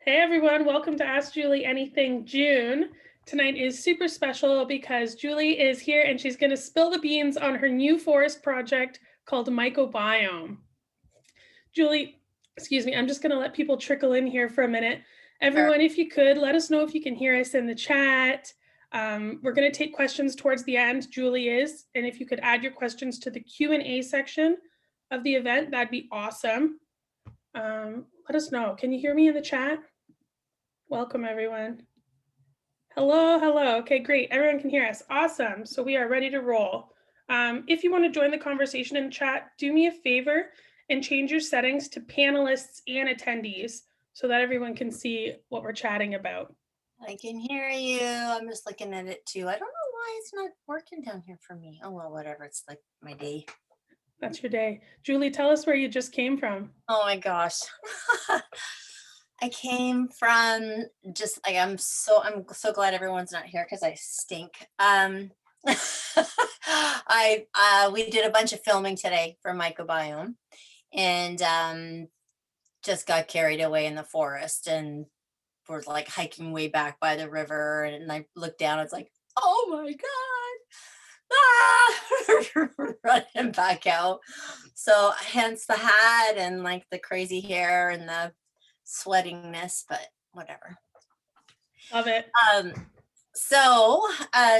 Hey everyone, welcome to Ask Julie Anything June. Tonight is super special because Julie is here and she's going to spill the beans on her new forest project called Myco-Biome. Julie, excuse me, I'm just going to let people trickle in here for a minute. Everyone, if you could, let us know if you can hear us in the chat. We're going to take questions towards the end, Julie is, and if you could add your questions to the Q&A section of the event, that'd be awesome. Let us know. Can you hear me in the chat? Welcome, everyone. Hello, hello. Okay, great. Everyone can hear us. Awesome. So we are ready to roll. If you want to join the conversation in chat, do me a favor and change your settings to panelists and attendees so that everyone can see what we're chatting about. I can hear you. I'm just looking at it too. I don't know why it's not working down here for me. Oh, well, whatever. It's like my day. That's your day. Julie, tell us where you just came from. Oh my gosh. I came from just like, I'm so glad everyone's not here because I stink. We did a bunch of filming today for Myco-Biome and just got carried away in the forest and we're like hiking way back by the river and I looked down, it's like, oh my God, running back out. So hence the hat and like the crazy hair and the sweatingness, but whatever. Love it. So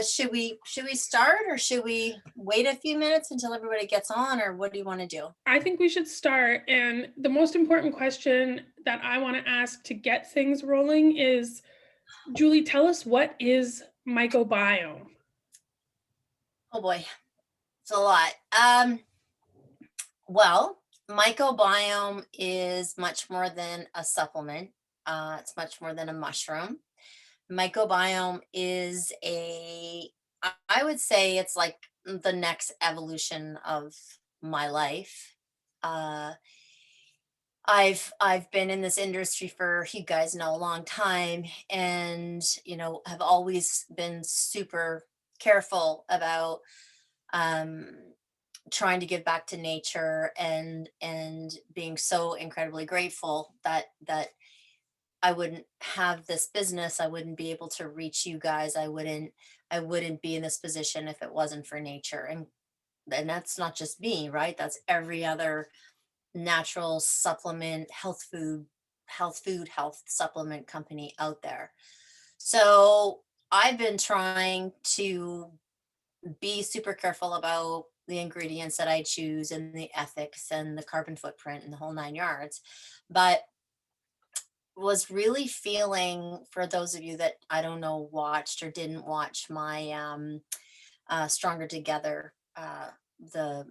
should we start or should we wait a few minutes until everybody gets on, or what do you want to do? I think we should start. And the most important question that I want to ask to get things rolling is, Julie, tell us, what is Myco-Biome? Oh boy, it's a lot. Well, MycoBiome is much more than a supplement. It's much more than a mushroom. MycoBiome is I would say it's like the next evolution of my life. I've been in this industry for, you guys know, a long time, and have always been super careful about trying to give back to nature and being so incredibly grateful that I wouldn't have this business. I wouldn't be able to reach you guys. I wouldn't be in this position if it wasn't for nature. And that's not just me, right? That's every other natural supplement, health supplement company out there. So I've been trying to be super careful about the ingredients that I choose and the ethics and the carbon footprint and the whole 9 yards. But was really feeling, for those of you that I don't know watched or didn't watch my Stronger Together, the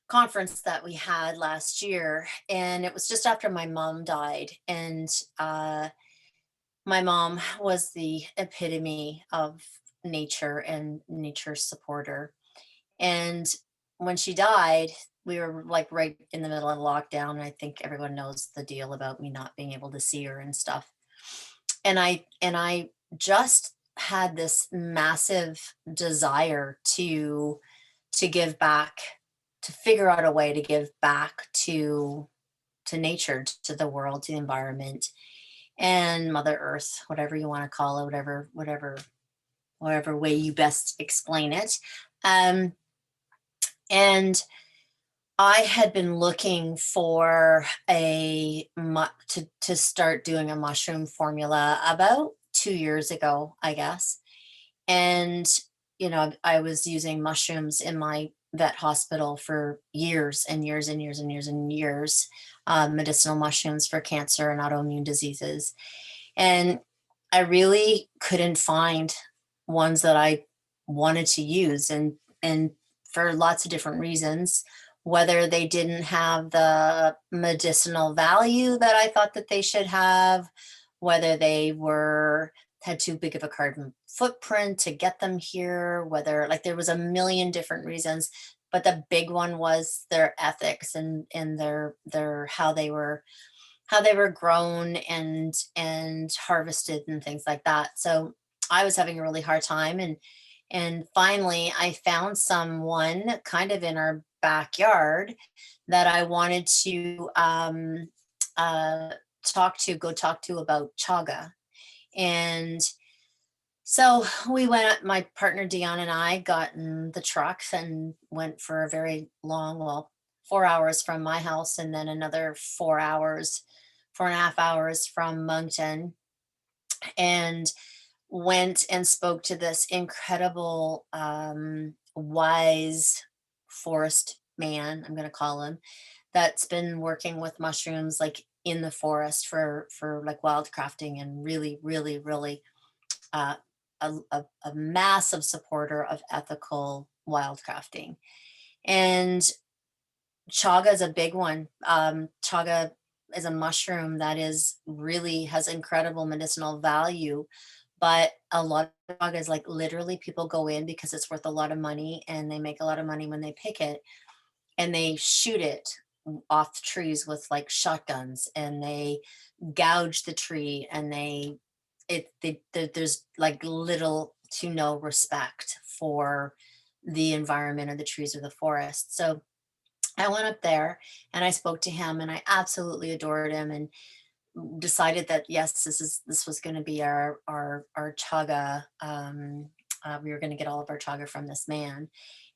conference that we had last year, and it was just after my mom died, and my mom was the epitome of nature and nature supporter. And when she died, we were like right in the middle of lockdown. And I think everyone knows the deal about me not being able to see her and stuff. And I just had this massive desire to give back, to figure out a way to give back to nature, to the world, to the environment, and Mother Earth, whatever you want to call it, whatever way you best explain it. And I had been looking for to start doing a mushroom formula about 2 years ago, I guess. And I was using mushrooms in my vet hospital for years and years and years and years and years, medicinal mushrooms for cancer and autoimmune diseases. And I really couldn't find ones that I wanted to use, and for lots of different reasons, whether they didn't have the medicinal value that I thought that they should have, whether they had too big of a carbon footprint to get them here, whether, like, there was a million different reasons, but the big one was their ethics and their how they were grown and harvested and things like that. So I was having a really hard time, and finally I found someone kind of in our backyard that I wanted to go talk to about chaga. And so we went, my partner Dion and I got in the truck and went for a very long, well, 4 hours from my house, and then another 4 hours, 4.5 hours from Moncton, and went and spoke to this incredible, wise forest man, I'm going to call him, that's been working with mushrooms like in the forest for like wildcrafting, and really, really, really uh, a massive supporter of ethical wildcrafting. And chaga is a big one. Chaga is a mushroom that is really has incredible medicinal value, but a lot of chaga is like literally people go in because it's worth a lot of money, and they make a lot of money when they pick it, and they shoot it off the trees with like shotguns, and they gouge the tree, and there's like little to no respect for the environment or the trees or the forest. So I went up there and I spoke to him, and I absolutely adored him, and decided that yes, this was going to be our chaga. We were going to get all of our chaga from this man.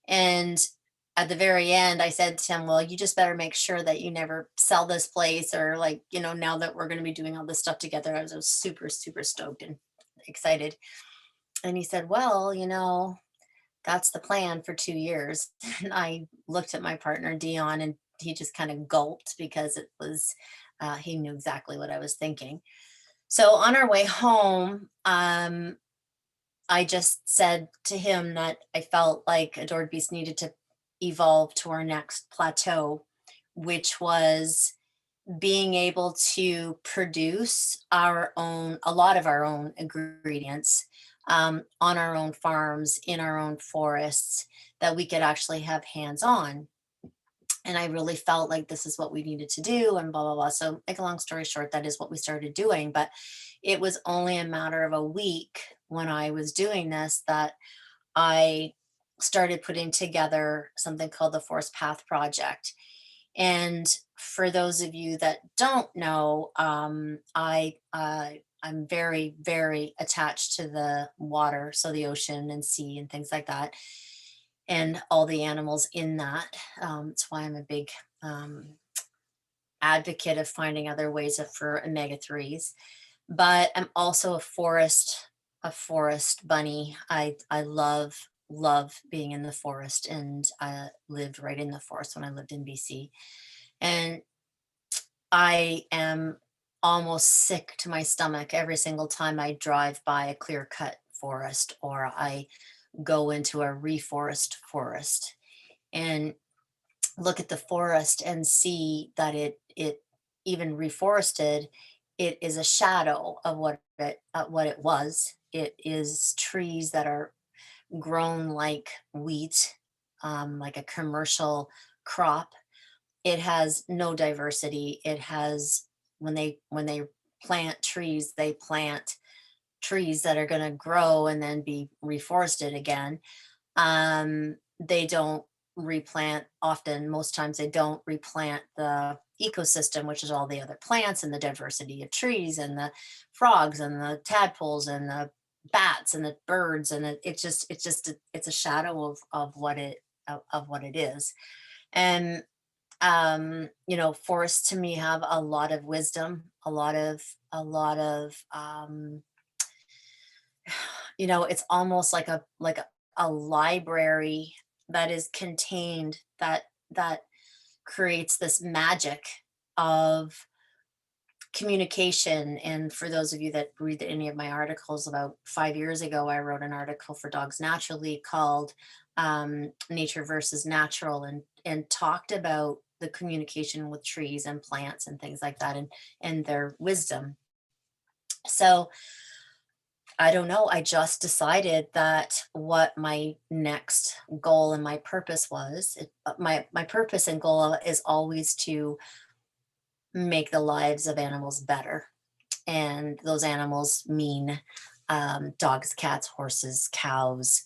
And at the very end, I said to him, well, you just better make sure that you never sell this place, or like, now that we're going to be doing all this stuff together. I was super, super stoked and excited. And he said, well, that's the plan for 2 years. And I looked at my partner, Dion, and he just kind of gulped, because it was, he knew exactly what I was thinking. So on our way home, I just said to him that I felt like Adored Beast needed to evolve to our next plateau, which was being able to produce a lot of our own ingredients, on our own farms, in our own forests, that we could actually have hands on. And I really felt like this is what we needed to do, and blah, blah, blah. So make a long story short, that is what we started doing. But it was only a matter of a week when I was doing this that I started putting together something called the Forest Path Project. And for those of you that don't know, I'm very, very attached to the water, so the ocean and sea and things like that, and all the animals in that. That's why I'm a big advocate of finding other ways for omega-3s. But I'm also a forest bunny. I love being in the forest, and I lived right in the forest when I lived in BC. And I am almost sick to my stomach every single time I drive by a clear-cut forest, or I go into a reforest forest and look at the forest and see that it even reforested, it is a shadow of what it was. It is trees that are grown like wheat, like a commercial crop. It has no diversity. It has, when they plant trees, they plant trees that are going to grow and then be reforested again. They don't replant often. Most times they don't replant the ecosystem, which is all the other plants and the diversity of trees and the frogs and the tadpoles and the bats and the birds. And it's a shadow of what it is. And forests to me have a lot of wisdom, a lot of it's almost like a library that is contained, that creates this magic of communication. And for those of you that read any of my articles, about 5 years ago, I wrote an article for Dogs Naturally called Nature versus Natural, and talked about the communication with trees and plants and things like that, and their wisdom. So I don't know, I just decided that what my next goal and my purpose was. My purpose and goal is always to make the lives of animals better. And those animals mean dogs, cats, horses, cows,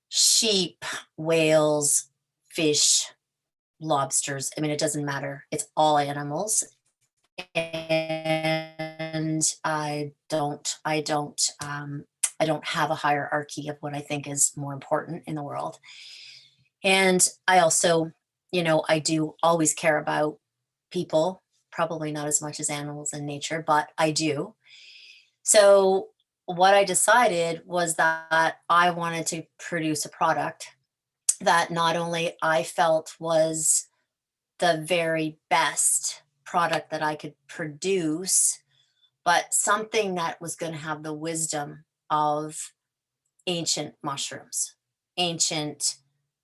sheep, whales, fish, lobsters. I mean, it doesn't matter. It's all animals. And and I don't have a hierarchy of what I think is more important in the world. And I also, I do always care about people, probably not as much as animals and nature, but I do. So what I decided was that I wanted to produce a product that not only I felt was the very best product that I could produce, but something that was going to have the wisdom of ancient mushrooms, ancient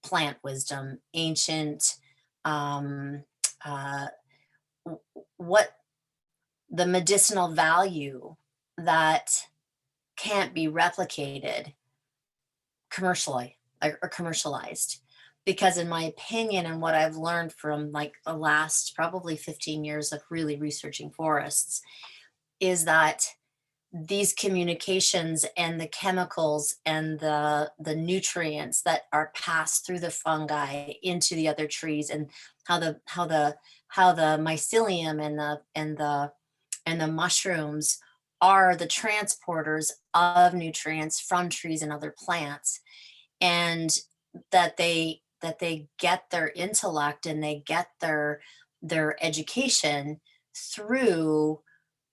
plant wisdom, ancient um, uh, what the medicinal value that can't be replicated commercially or commercialized. Because in my opinion, and what I've learned from like the last probably 15 years of really researching forests, is that these communications and the chemicals and the nutrients that are passed through the fungi into the other trees, and how the mycelium and the mushrooms are the transporters of nutrients from trees and other plants, and that they get their intellect and they get their education through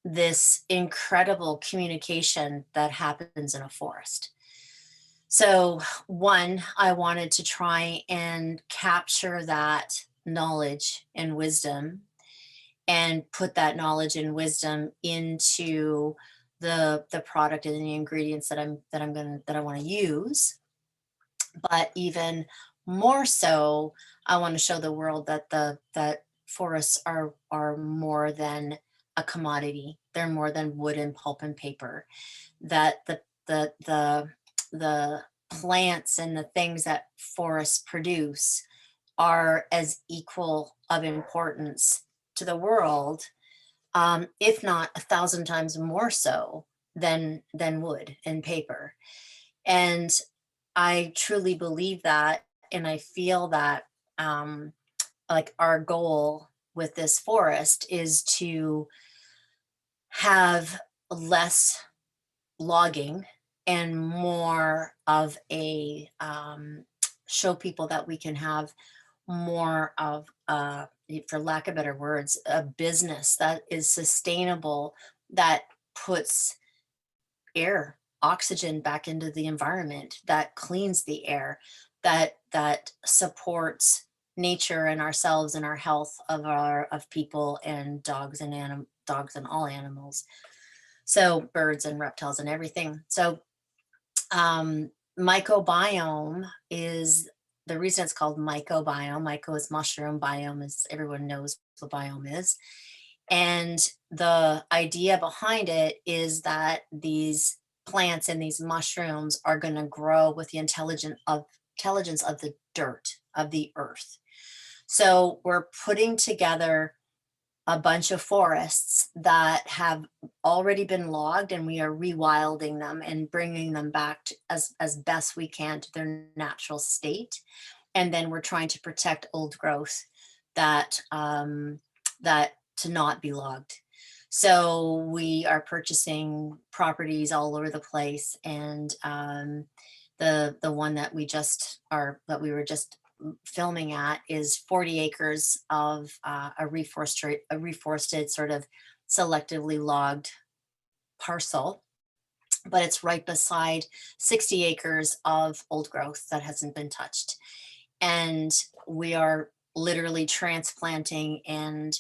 this incredible communication that happens in a forest. So, one, I wanted to try and capture that knowledge and wisdom and put that knowledge and wisdom into the product and the ingredients that I want to use. But even more so, I want to show the world that forests are more than a commodity. They're more than wood and pulp and paper. That the plants and the things that forests produce are as equal of importance to the world, if not 1,000 times more so than wood and paper. And I truly believe that, and I feel that, like our goal with this forest is to have less logging and more of a show people that we can have more of, for lack of better words, a business that is sustainable, that puts air, oxygen back into the environment, that cleans the air, that supports nature and ourselves and our health of people and dogs and all animals. So birds and reptiles and everything. So mycobiome is the reason it's called mycobiome. Myco is mushroom, biome is, everyone knows what biome is. And the idea behind it is that these plants and these mushrooms are going to grow with the intelligence of the dirt, of the earth. So we're putting together a bunch of forests that have already been logged, and we are rewilding them and bringing them back to, as best we can, to their natural state. And then we're trying to protect old growth that that to not be logged. So we are purchasing properties all over the place, and the one that we were just filming at is 40 acres of a reforested sort of selectively logged parcel, but it's right beside 60 acres of old growth that hasn't been touched. And we are literally transplanting and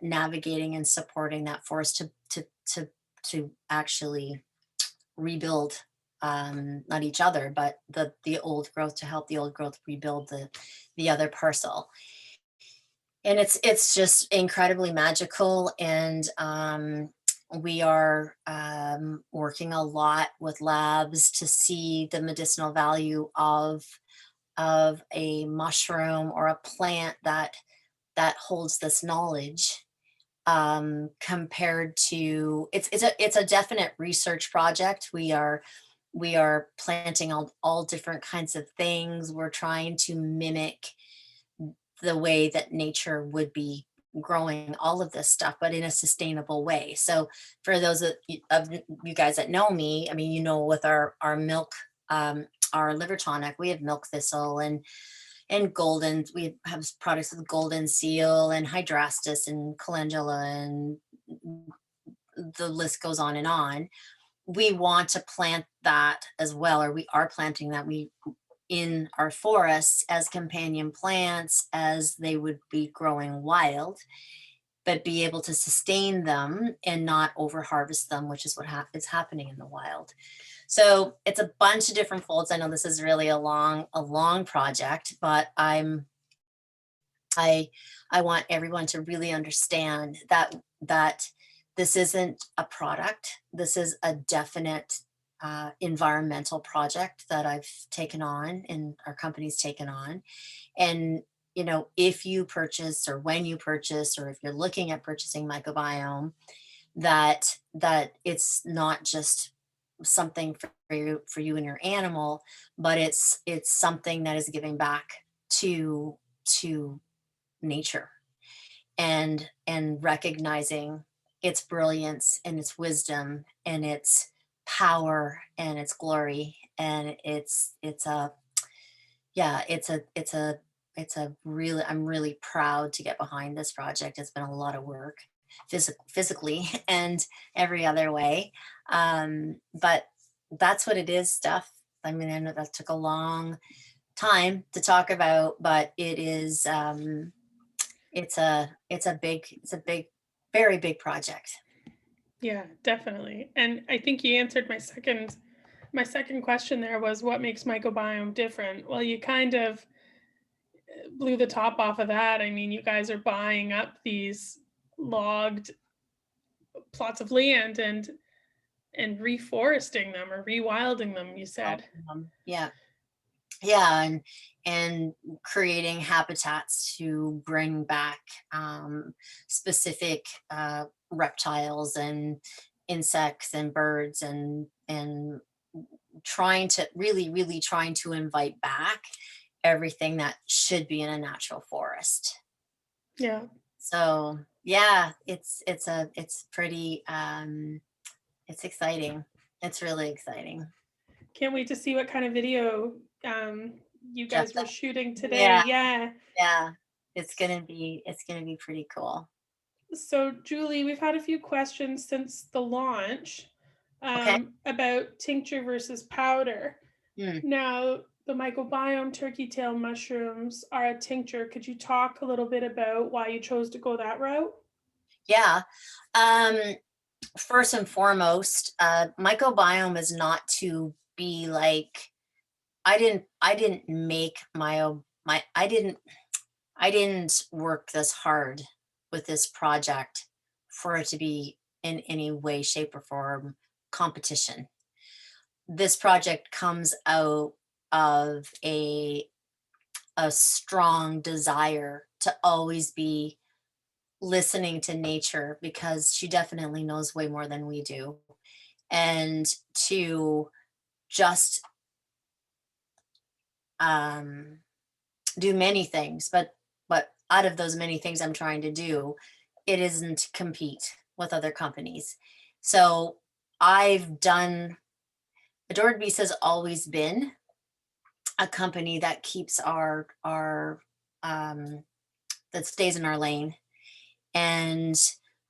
navigating and supporting that forest to actually rebuild, not each other, but the old growth, to help the old growth rebuild the other parcel. And it's just incredibly magical. And we are working a lot with labs to see the medicinal value of a mushroom or a plant that holds this knowledge, compared to, it's a definite research project. We are planting all different kinds of things. We're trying to mimic the way that nature would be growing all of this stuff, but in a sustainable way. So for those of you guys that know me, I mean, you know, with our milk, our liver tonic, we have milk thistle and golden, we have products with golden seal and hydrastis and calendula, and the list goes on and on. We want to plant that as well, or we are planting that in our forests as companion plants, as they would be growing wild, but be able to sustain them and not over harvest them, which is what is happening in the wild. So it's a bunch of different folds. I know this is really a long project, but I want everyone to really understand that this isn't a product. This is a definite environmental project that I've taken on and our company's taken on. And, you know, if you purchase, or when you purchase, or if you're looking at purchasing MycoBiome, that it's not just something for you and your animal, but it's something that is giving back to nature, and recognizing its brilliance and its wisdom and its power and its glory. And it's a really, I'm really proud to get behind this project. It's been a lot of work, physically and every other way. But that's what it is, stuff. I mean, I know that took a long time to talk about, but it is, it's a big, very big project. Yeah, definitely. And I think you answered my second question there, was what makes MycoBiome different? Well, you kind of blew the top off of that. I mean, you guys are buying up these logged plots of land and reforesting them or rewilding them, you said. Yeah, and creating habitats to bring back specific reptiles and insects and birds, and trying to really trying to invite back everything that should be in a natural forest. Yeah. So yeah, it's pretty it's exciting. It's really exciting. Can't wait to see what kind of video you guys were shooting today. Yeah, Yeah. it's gonna be pretty cool. So Julie, we've had a few questions since the launch Okay. about tincture versus powder. Hmm. Now, the MycoBiome turkey tail mushrooms are a tincture. Could you talk a little bit about why you chose to go that route? Yeah. First and foremost, MycoBiome is not to be like, I didn't make I didn't work this hard with this project for it to be in any way, shape, or form competition. This project comes out of a strong desire to always be listening to nature, because she definitely knows way more than we do, and to just do many things, but out of those many things I'm trying to do, it isn't to compete with other companies. So I've done, Adored Beast has always been a company that keeps our that stays in our lane. And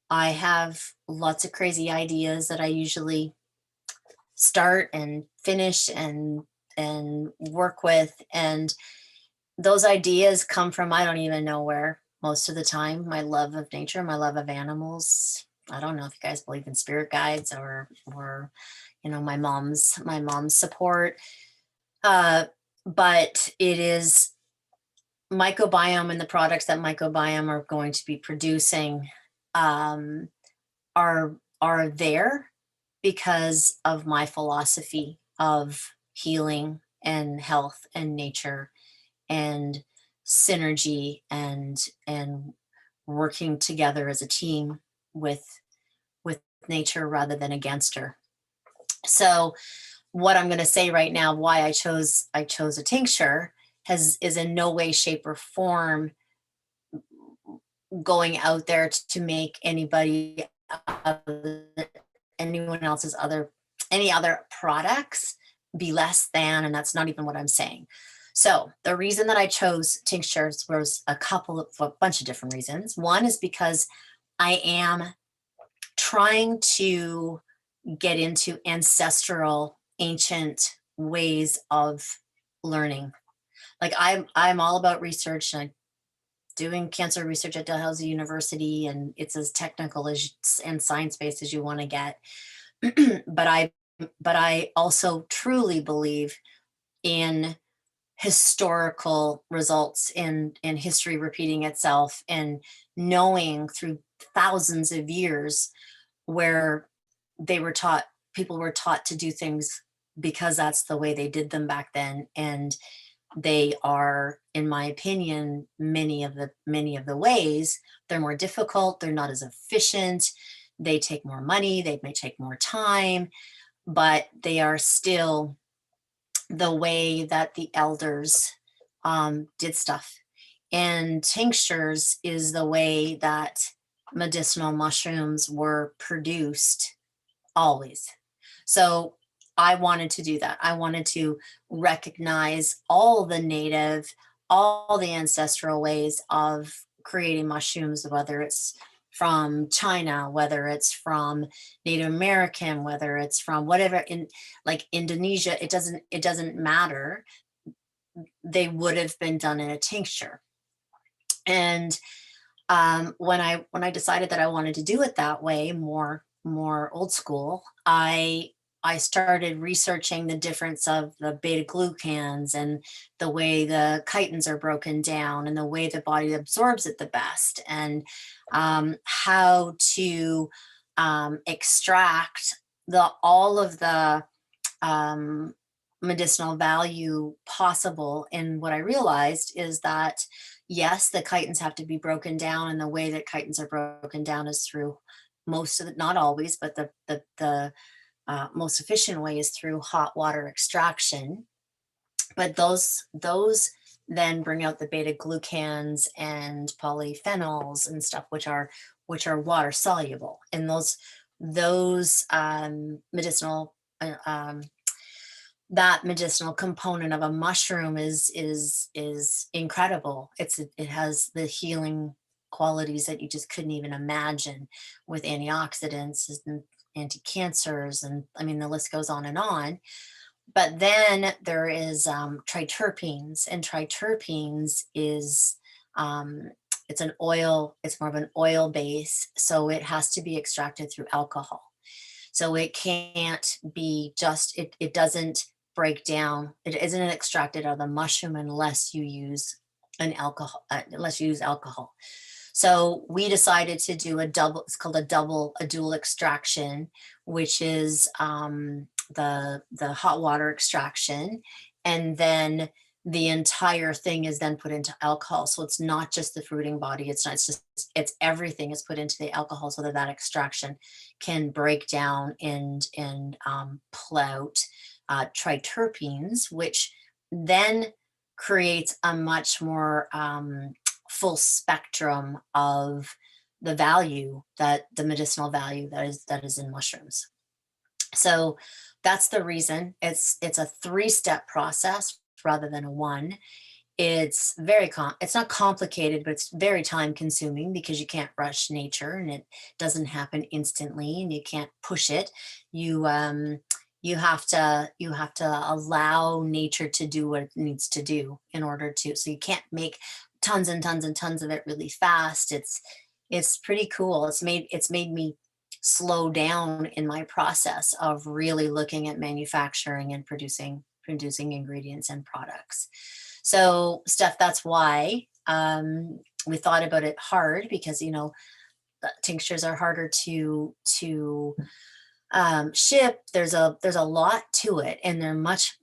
I have lots of crazy ideas that I usually start and finish and work with, and those ideas come from, I don't even know where, most of the time. My love of nature, my love of animals. I don't know if you guys believe in spirit guides, or you know, my mom's support, but it is MycoBiome, and the products that MycoBiome are going to be producing are there because of my philosophy of healing and health and nature and synergy, and working together as a team with nature rather than against her. So what I'm going to say right now, why I chose a tincture, is in no way, shape, or form going out there to make anyone else's any other products be less than, and that's not even what I'm saying. So the reason that I chose tinctures was a bunch of different reasons. One is because I am trying to get into ancestral, ancient ways of learning. Like I'm all about research, and I'm doing cancer research at Dalhousie University, and it's as technical and science-based as you want to get. but I also truly believe in historical results, in history repeating itself, and knowing through thousands of years where people were taught to do things because that's the way they did them back then. And they are, in my opinion, many of the ways, they're more difficult, they're not as efficient, they take more money, they may take more time, but they are still the way that the elders did stuff. And tinctures is the way that medicinal mushrooms were produced always. So I wanted to do that. I wanted to recognize all the ancestral ways of creating mushrooms, whether it's from China, whether it's from Native American, whether it's from whatever, in like Indonesia, it doesn't matter. They would have been done in a tincture. And when I decided that I wanted to do it that way, more old school, I started researching the difference of the beta glucans and the way the chitins are broken down and the way the body absorbs it the best, and how to extract all of the medicinal value possible. And what I realized is that, yes, the chitins have to be broken down, and the way that chitins are broken down is through not always, but the most efficient way is through hot water extraction. But those then bring out the beta glucans and polyphenols and stuff, which are water soluble. And those medicinal that medicinal component of a mushroom is incredible. It has the healing qualities that you just couldn't even imagine, with antioxidants and anti-cancers, and I mean the list goes on and on. But then there is triterpenes, and triterpenes is it's an oil. It's more of an oil base, so it has to be extracted through alcohol. So it can't be just it doesn't break down. It isn't extracted out of the mushroom unless you use alcohol. So we decided to do it's called a dual extraction, which is the hot water extraction, and then the entire thing is then put into alcohol. So it's not just the fruiting body, it's everything is put into the alcohol, so that extraction can break down and pull out triterpenes, which then creates a much more full spectrum of the medicinal value that is in mushrooms. So that's the reason. It's a 3-step process rather than a one. It's it's not complicated, but it's very time consuming, because you can't rush nature, and it doesn't happen instantly, and you can't push it. You have to allow nature to do what it needs to do in order to, so you can't make tons and tons and tons of it really fast. It's pretty cool. It's made me slow down in my process of really looking at manufacturing and producing ingredients and products. So Steph, that's why we thought about it hard, because tinctures are harder to ship. There's a lot to it, and they're much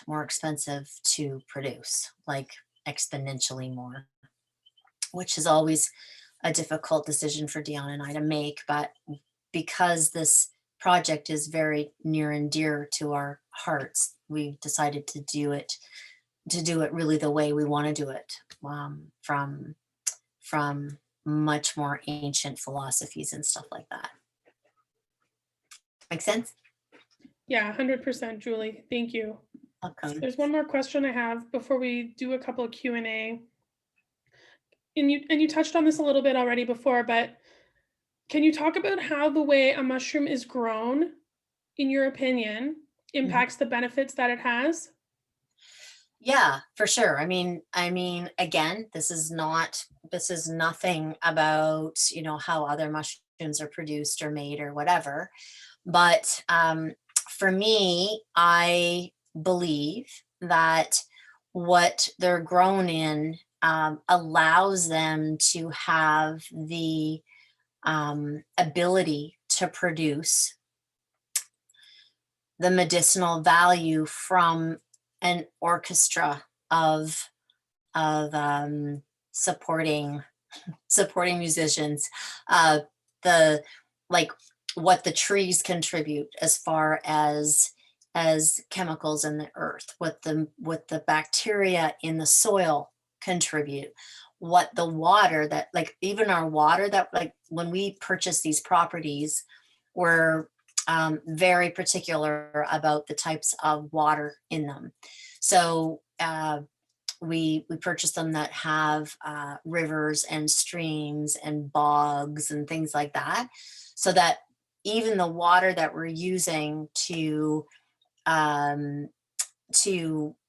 more expensive to produce, like exponentially more, which is always a difficult decision for Dion and I to make. But because this project is very near and dear to our hearts, we decided to do it really the way we want to do it, from from much more ancient philosophies and stuff like that. Make sense? Yeah, 100%, Julie. Thank you. Welcome. There's one more question I have before we do a couple of Q&A. And you touched on this a little bit already before, but can you talk about how the way a mushroom is grown, in your opinion, impacts the benefits that it has? Yeah, for sure. I mean, again, this is nothing about, how other mushrooms are produced or made or whatever. But for me, I believe that what they're grown in allows them to have the ability to produce the medicinal value from an orchestra of supporting musicians, the like what the trees contribute as far as chemicals in the earth, what the bacteria in the soil contribute, what the water that, like, even our water that, like, when we purchase these properties, we're very particular about the types of water in them. So we purchase them that have rivers and streams and bogs and things like that, so that even the water that we're using to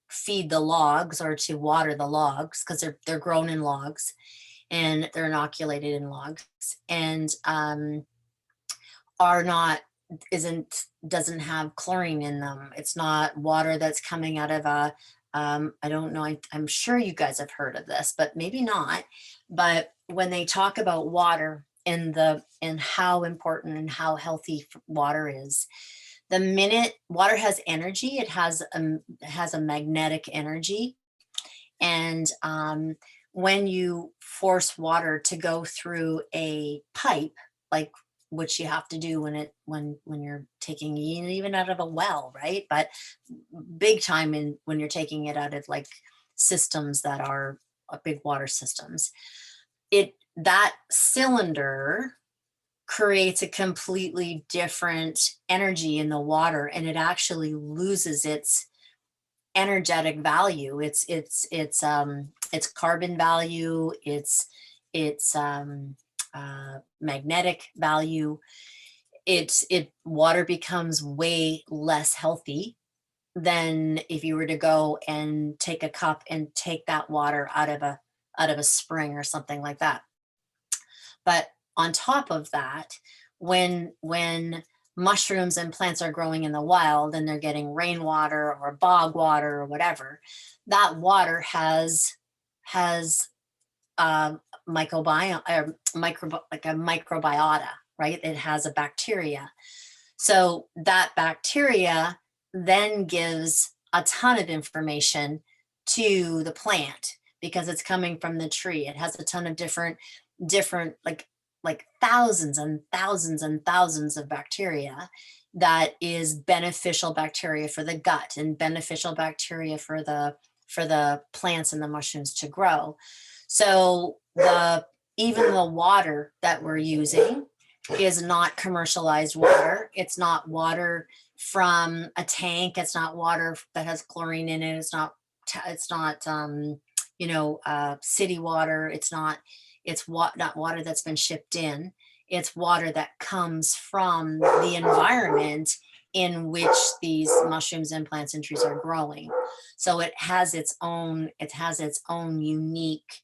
feed the logs or to water the logs, because they're grown in logs and they're inoculated in logs, and are not doesn't have chlorine in them. It's not water that's coming out of a I don't know, I'm sure you guys have heard of this, but maybe not. But when they talk about water and how important and how healthy water is, the minute water has energy, it has a magnetic energy. And when you force water to go through a pipe, like which you have to do when you're taking it even out of a well, right? But big time when you're taking it out of like systems that are big water systems, that cylinder creates a completely different energy in the water, and it actually loses its energetic value, its carbon value, its magnetic value. Water becomes way less healthy than if you were to go and take a cup and take that water out of a spring or something like that. But on top of that, when mushrooms and plants are growing in the wild and they're getting rainwater or bog water or whatever, that water has mycobiome, like a microbiota, right? It has a bacteria. So that bacteria then gives a ton of information to the plant because it's coming from the tree. It has a ton of different like thousands and thousands and thousands of bacteria that is beneficial bacteria for the gut and beneficial bacteria for the plants and the mushrooms to grow. So even the water that we're using is not commercialized water. It's not water from a tank. It's not water that has chlorine in it. It's not city water. It's not water that's been shipped in. It's water that comes from the environment in which these mushrooms and plants and trees are growing. So it has its own unique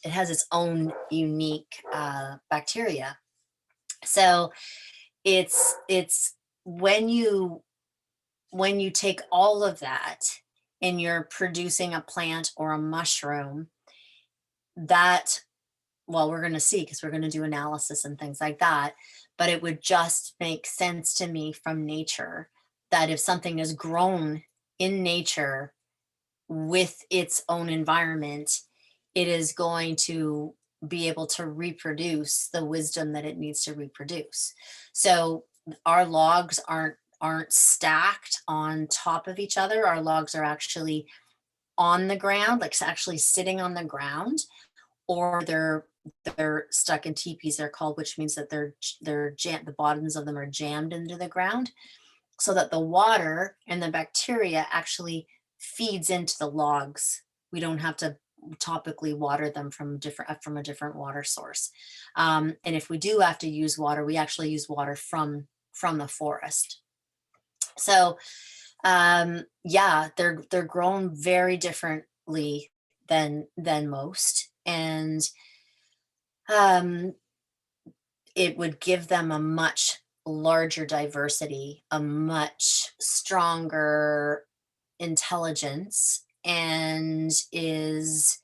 it has its own unique bacteria. So it's when you take all of that and you're producing a plant or a mushroom, that, well, we're going to see, because we're going to do analysis and things like that, but it would just make sense to me from nature that if something is grown in nature with its own environment, it is going to be able to reproduce the wisdom that it needs to reproduce. So our logs aren't stacked on top of each other. Our logs are actually on the ground, like actually sitting on the ground, or they're stuck in teepees, they're called, which means that the bottoms of them are jammed into the ground, so that the water and the bacteria actually feeds into the logs. We don't have to topically water them from a different water source. And if we do have to use water, we actually use water from the forest. So yeah, they're grown very differently than most, and it would give them a much larger diversity, a much stronger intelligence, and is,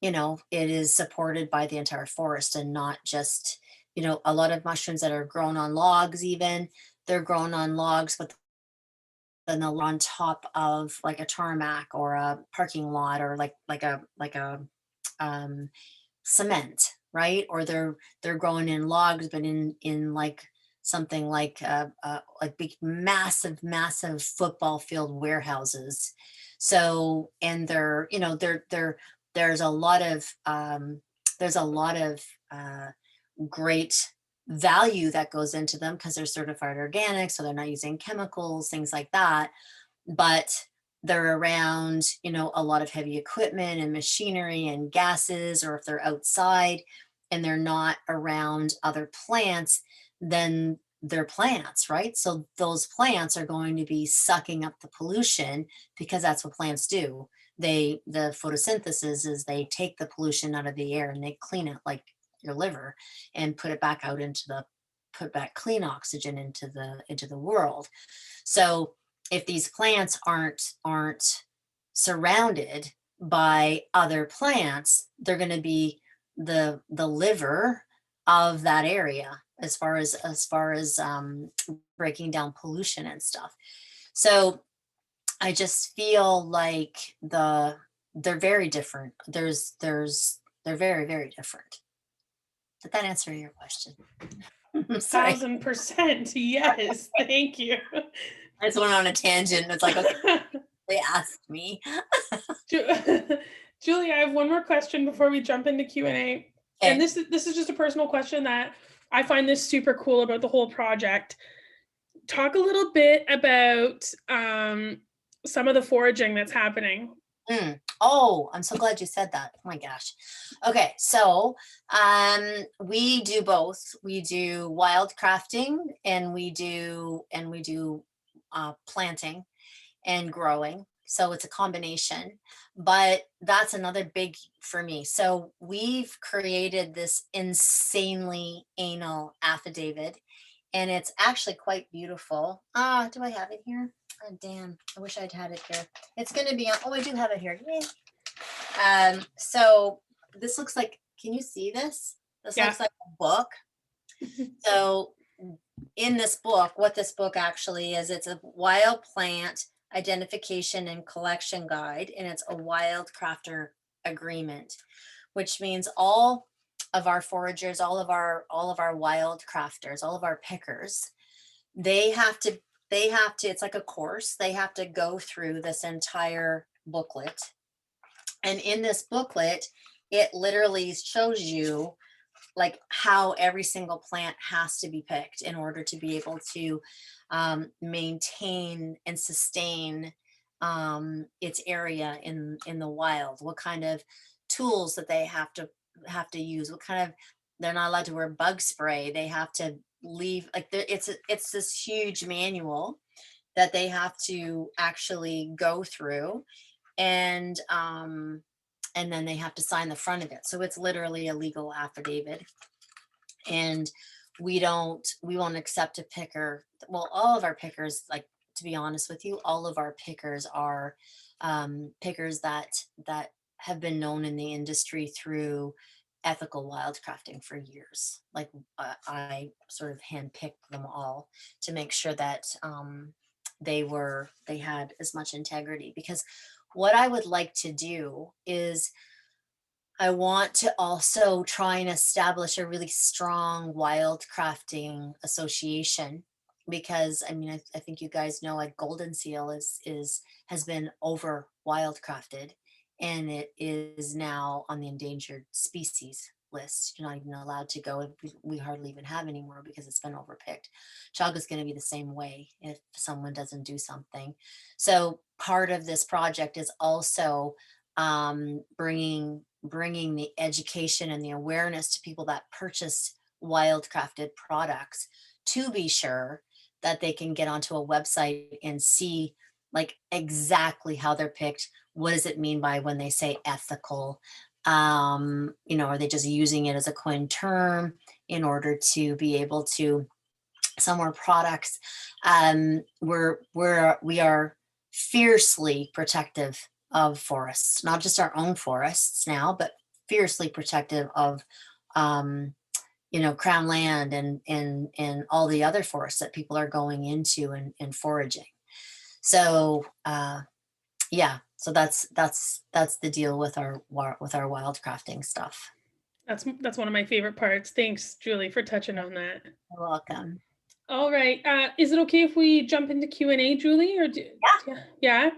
it is supported by the entire forest and not just, a lot of mushrooms that are grown on logs, even they're grown on logs, but then they're on top of like a tarmac or a parking lot, or like a um, cement, right? Or they're growing in logs, but in like something like big, massive football field warehouses. So, and there's a lot of there's a lot of great value that goes into them because they're certified organic, so they're not using chemicals, things like that. But they're around, a lot of heavy equipment and machinery and gases, or if they're outside and they're not around other plants, then they're plants, right? So those plants are going to be sucking up the pollution, because that's what plants do. The photosynthesis is they take the pollution out of the air and they clean it, like your liver, and put it back out put back clean oxygen into the world. So if these plants aren't surrounded by other plants, they're going to be the liver of that area, as far as breaking down pollution and stuff. So I just feel like they're very different. They're very, very different. Did that answer your question? I'm sorry. 1000%. Yes. Thank you. I just went on a tangent. It's like, okay, they asked me. Julie, I have one more question before we jump into Q&A. And this is just a personal question that I find this super cool about the whole project. Talk a little bit about some of the foraging that's happening. Oh, I'm so glad you said that. Oh my gosh. Okay, so we do both. We do wildcrafting, and we do planting and growing. So it's a combination, but that's another big for me. So we've created this insanely anal affidavit, and it's actually quite beautiful. Do I have it here? Oh, damn, I wish I'd had it here. It's going to be on, oh, I do have it here. Yay. So this looks like, can you see this? This looks like a book. So in this book, what this book actually is, it's a wild plant identification and collection guide, and it's a wild crafter agreement, which means all of our foragers, all of our wild crafters, all of our pickers, they have to, it's like a course. They have to go through this entire booklet. And in this booklet, it literally shows you like how every single plant has to be picked in order to be able to maintain and sustain its area in the wild. What kind of tools that they have to use, what kind of, they're not allowed to wear bug spray, they have to leave, like it's this huge manual that they have to actually go through, and then they have to sign the front of it. So it's literally a legal affidavit. And we won't accept a picker. Well, all of our pickers, like, to be honest with you, all of our pickers are pickers that have been known in the industry through ethical wildcrafting for years. Like I sort of handpicked them all to make sure that they had as much integrity, because what I would like to do is I want to also try and establish a really strong wildcrafting association, because I mean, I think you guys know, like, golden seal has been wildcrafted, and it is now on the endangered species list. You're not even allowed to go. We hardly even have anymore because it's been overpicked. Chaga is going to be the same way if someone doesn't do something. So part of this project is also bringing the education and the awareness to people that purchase wildcrafted products, to be sure that they can get onto a website and see like exactly how they're picked. What does it mean by when they say ethical? You know, are they just using it as a coin term in order to be able to sell more products? We are fiercely protective of forests, not just our own forests now, but fiercely protective of you know, crown land and all the other forests that people are going into and foraging. So yeah, so that's the deal with our wildcrafting stuff. That's one of my favorite parts. Thanks, Julie, for touching on that. You're welcome. All right. Is it okay if we jump into Q&A, Julie? Or yeah?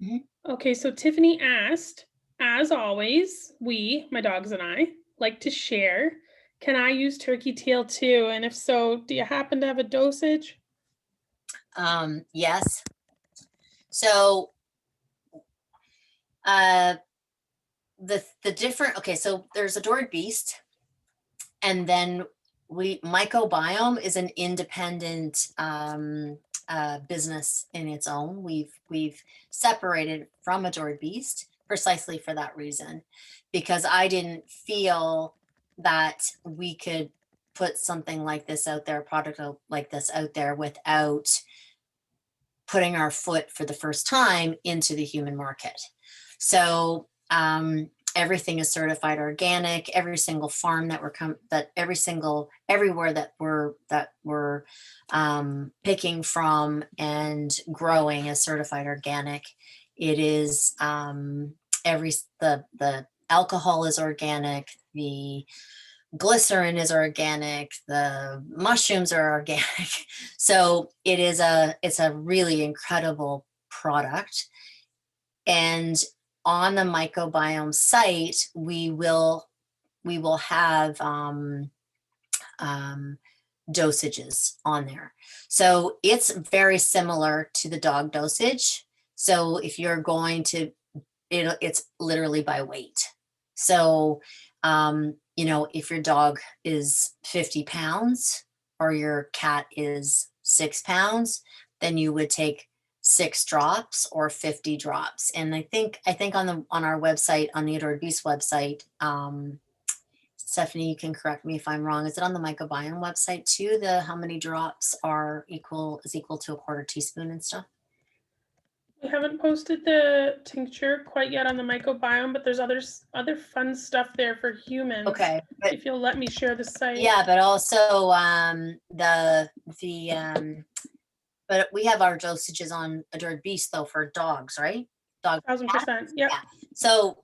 Mhm. Okay, so Tiffany asked, as always, we, my dogs and I, like to share. Can I use turkey tail too? And if so, do you happen to have a dosage? Yes. So the different, okay, so there's Adored Beast, and then MycoBiome is an independent business in its own. We've separated from Adored Beast precisely for that reason, because I didn't feel that we could put something like this out there, a product like this out there, without putting our foot for the first time into the human market. So everything is certified organic. Every single farm that everywhere that we're picking from and growing is certified organic. It is the alcohol is organic. The glycerin is organic, the mushrooms are organic. So it's a really incredible product. And on the MycoBiome site, we will have dosages on there. So it's very similar to the dog dosage. So if you're going to, it's literally by weight. So you know, if your dog is 50 pounds or your cat is 6 pounds, then you would take 6 drops or 50 drops. And I think on our website, on the Adored Beast website, Stephanie, you can correct me if I'm wrong. Is it on the MycoBiome website too? How many drops is equal to a quarter teaspoon and stuff? We haven't posted the tincture quite yet on the MycoBiome, but there's other fun stuff there for humans. Okay, if you'll let me share the site. Yeah, but also but we have our dosages on Adored Beast though for dogs, right? Dog 1000%. Yep. Yeah. So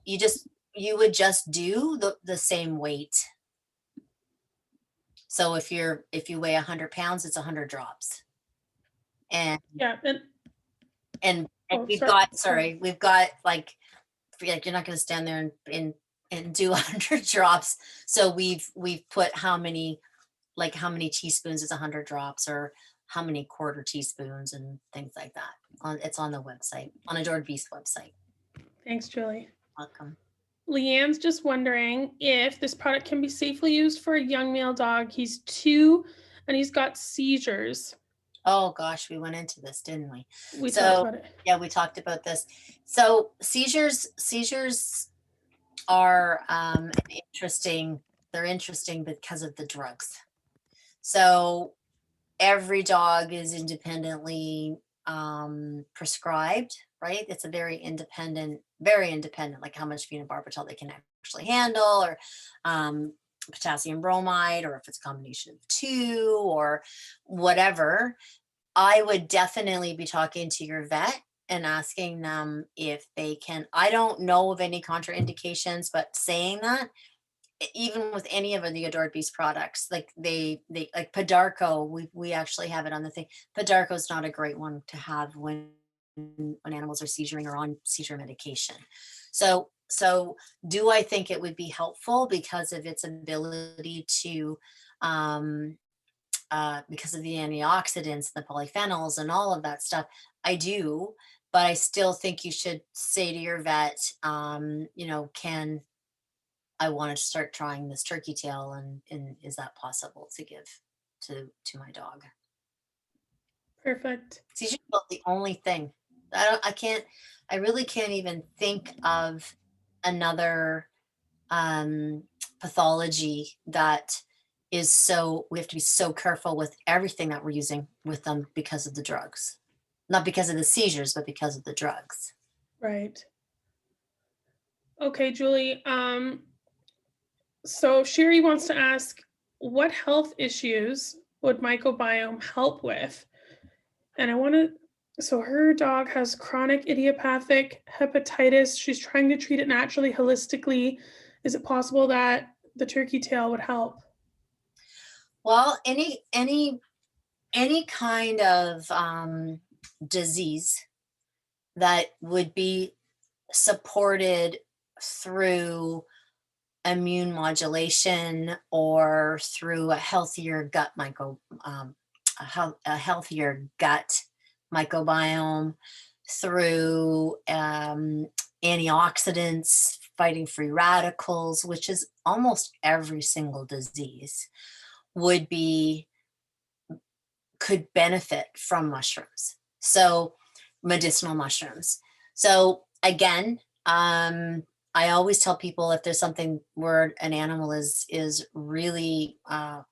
you would just do the same weight. So if you weigh 100 pounds, it's 100 drops. And yeah, and we've got like you're not going to stand there and do 100 drops. So we've put how many teaspoons is 100 drops, or how many quarter teaspoons and things like that. It's on the website, on Adored Beast website. Thanks, Julie. Welcome. Leanne's just wondering if this product can be safely used for a young male dog. He's 2 and he's got seizures. Oh gosh, we went into this, didn't we? We talked about it. Yeah, we talked about this. So seizures are interesting. They're interesting because of the drugs. So every dog is independently prescribed, right? It's a very independent, like how much phenobarbital they can actually handle, or potassium bromide, or if it's a combination of 2 or whatever. I would definitely be talking to your vet and asking them if they can. I don't know of any contraindications, but saying that, even with any of the Adored Beast products, like they like Podarco, we actually have it on the thing. Podarco is not a great one to have when when animals are seizuring or on seizure medication. So do I think it would be helpful because of its ability to, because of the antioxidants, the polyphenols, and all of that stuff? I do, but I still think you should say to your vet, can I want to start trying this turkey tail, and is that possible to give to my dog? Perfect. It's usually about the only thing. I really can't even think of another pathology that is so, we have to be so careful with everything that we're using with them because of the drugs. Not because of the seizures, but because of the drugs. Right. Okay, Julie. So Sherry wants to ask, what health issues would MycoBiome help with? And I want to, so her dog has chronic idiopathic hepatitis. She's trying to treat it naturally, holistically. Is it possible that the turkey tail would help? Well, any kind of disease that would be supported through immune modulation or through a healthier gut a healthier gut microbiome, through antioxidants, fighting free radicals, which is almost every single disease, would be could benefit from mushrooms. So medicinal mushrooms. So again, I always tell people, if there's something where an animal is really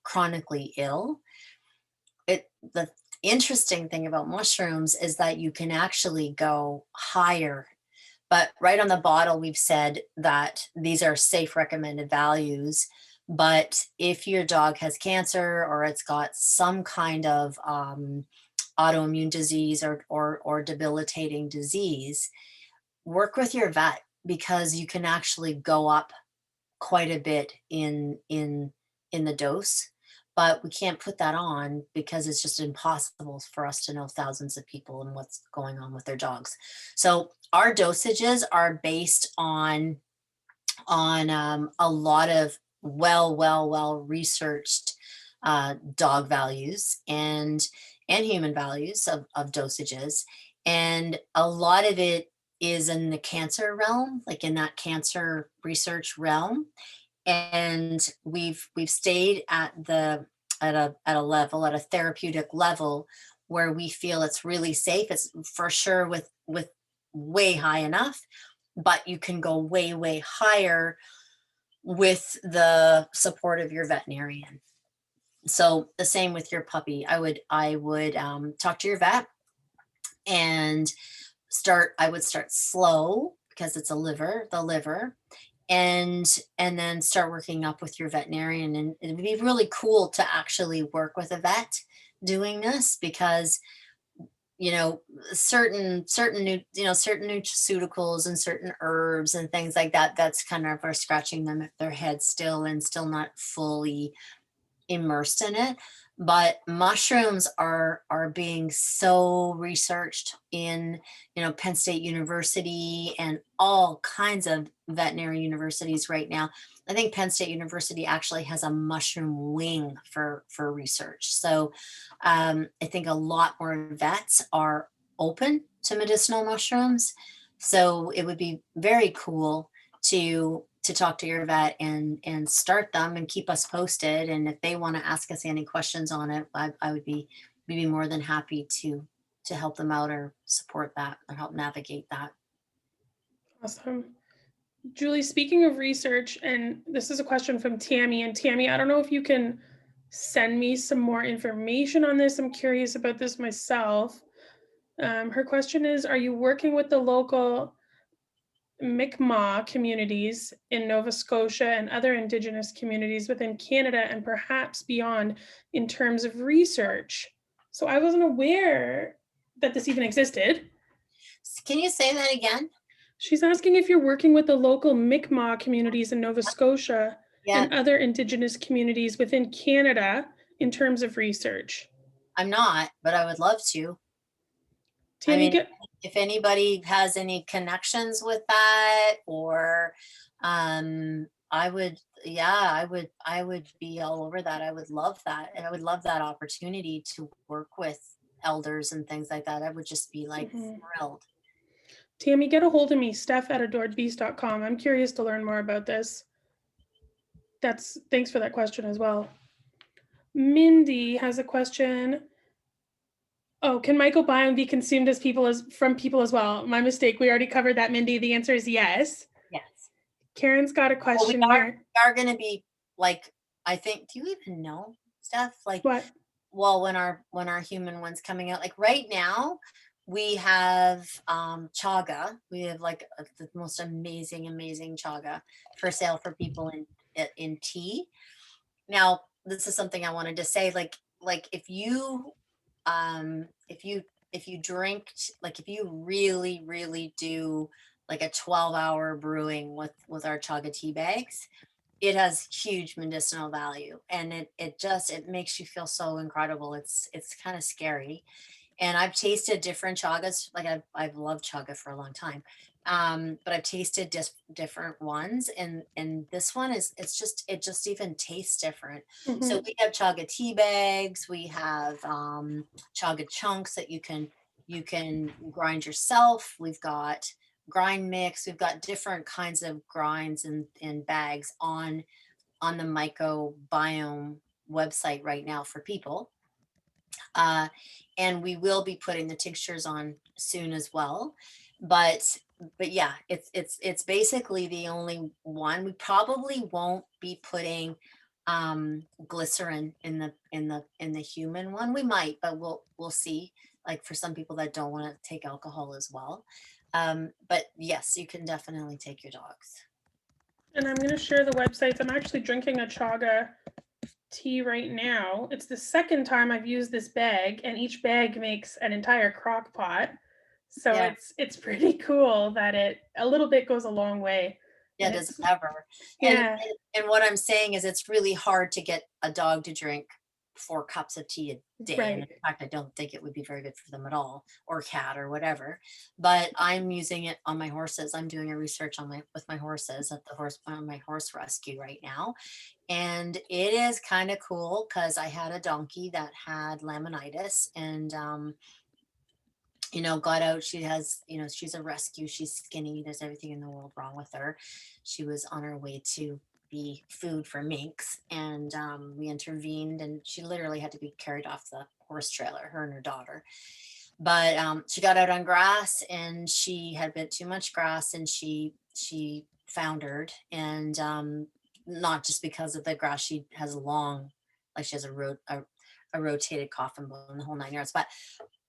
chronically ill, the interesting thing about mushrooms is that you can actually go higher. But right on the bottle, we've said that these are safe recommended values. But if your dog has cancer, or it's got some kind of autoimmune disease or debilitating disease, work with your vet, because you can actually go up quite a bit in the dose. But we can't put that on because it's just impossible for us to know thousands of people and what's going on with their dogs. So our dosages are based on a lot of well researched dog values and human values of dosages, and a lot of it is in the cancer realm, like in that cancer research realm. And we've stayed at a level, at a therapeutic level, where we feel it's really safe. It's for sure with way high enough, but you can go way higher with the support of your veterinarian. So the same with your puppy. I would talk to your vet and I would start slow, because it's the liver, and then start working up with your veterinarian. And it'd be really cool to actually work with a vet doing this, because certain nutraceuticals and certain herbs and things like that, that's kind of are scratching them their head still, and still not fully immersed in it. But mushrooms are being so researched in Penn State University and all kinds of veterinary universities right now. I think Penn State University actually has a mushroom wing for research. So I think a lot more vets are open to medicinal mushrooms. So it would be very cool to talk to your vet and start them and keep us posted. And if they want to ask us any questions on it, I would be more than happy to help them out, or support that, or help navigate that. Awesome. Julie, speaking of research, and this is a question from Tammy, and Tammy, I don't know if you can send me some more information on this. I'm curious about this myself. Her question is, are you working with the local Mi'kmaq communities in Nova Scotia and other Indigenous communities within Canada and perhaps beyond in terms of research? So I wasn't aware that this even existed. Can you say that again? She's asking if you're working with the local Mi'kmaq communities in Nova Scotia and other Indigenous communities within Canada in terms of research. I'm not, but I would love to. I Tammy, mean, get if anybody has any connections with that, or I would, yeah, I would be all over that. I would love that. And I would love that opportunity to work with elders and things like that. I would just be like thrilled. Tammy, get a hold of me, steph@adoredbeast.com. I'm curious to learn more about this. Thanks for that question as well. Mindy has a question. Oh, can mycobiome be consumed from people as well? My mistake. We already covered that, Mindy. The answer is yes. Yes. Karen's got a Well, we question here. are going to be like, I think, do you even know, Steph? Like, What? well, when our human one's coming out, like right now, we have chaga. We have like the most amazing chaga for sale for people in tea. Now, this is something I wanted to say. Like if you drink, like if you really do like a 12-hour brewing with our chaga tea bags, it has huge medicinal value, and it makes you feel so incredible. It's kind of scary. And I've tasted different chagas. Like I've loved chaga for a long time. But I've tasted different ones, and this one it just even tastes different. So we have chaga tea bags, we have chaga chunks that you can grind yourself. We've got grind mix, we've got different kinds of grinds and bags on the MycoBiome website right now for people. And we will be putting the tinctures on soon as well. But yeah, it's basically the only one. We probably won't be putting glycerin in the human one. We might, but we'll see. Like for some people that don't want to take alcohol as well. But yes, you can definitely take your dogs. And I'm going to share the websites. I'm actually drinking a chaga tea right now. It's the second time I've used this bag, and each bag makes an entire crock pot. So Yeah. it's pretty cool that a little bit goes a long way. Yeah, does it ever. Yeah. And what I'm saying is it's really hard to get a dog to drink 4 cups of tea a day. Right. And in fact, I don't think it would be very good for them at all, or cat or whatever. But I'm using it on my horses. I'm doing a research with my horses on my horse rescue right now. And it is kind of cool because I had a donkey that had laminitis, and got out. She has, she's a rescue. She's skinny. There's everything in the world wrong with her. She was on her way to be food for minks, and we intervened, and she literally had to be carried off the horse trailer, her and her daughter. But she got out on grass, and she had bit too much grass, and she foundered, and not just because of the grass. She has she has a rotated coffin bone, the whole 9 yards. But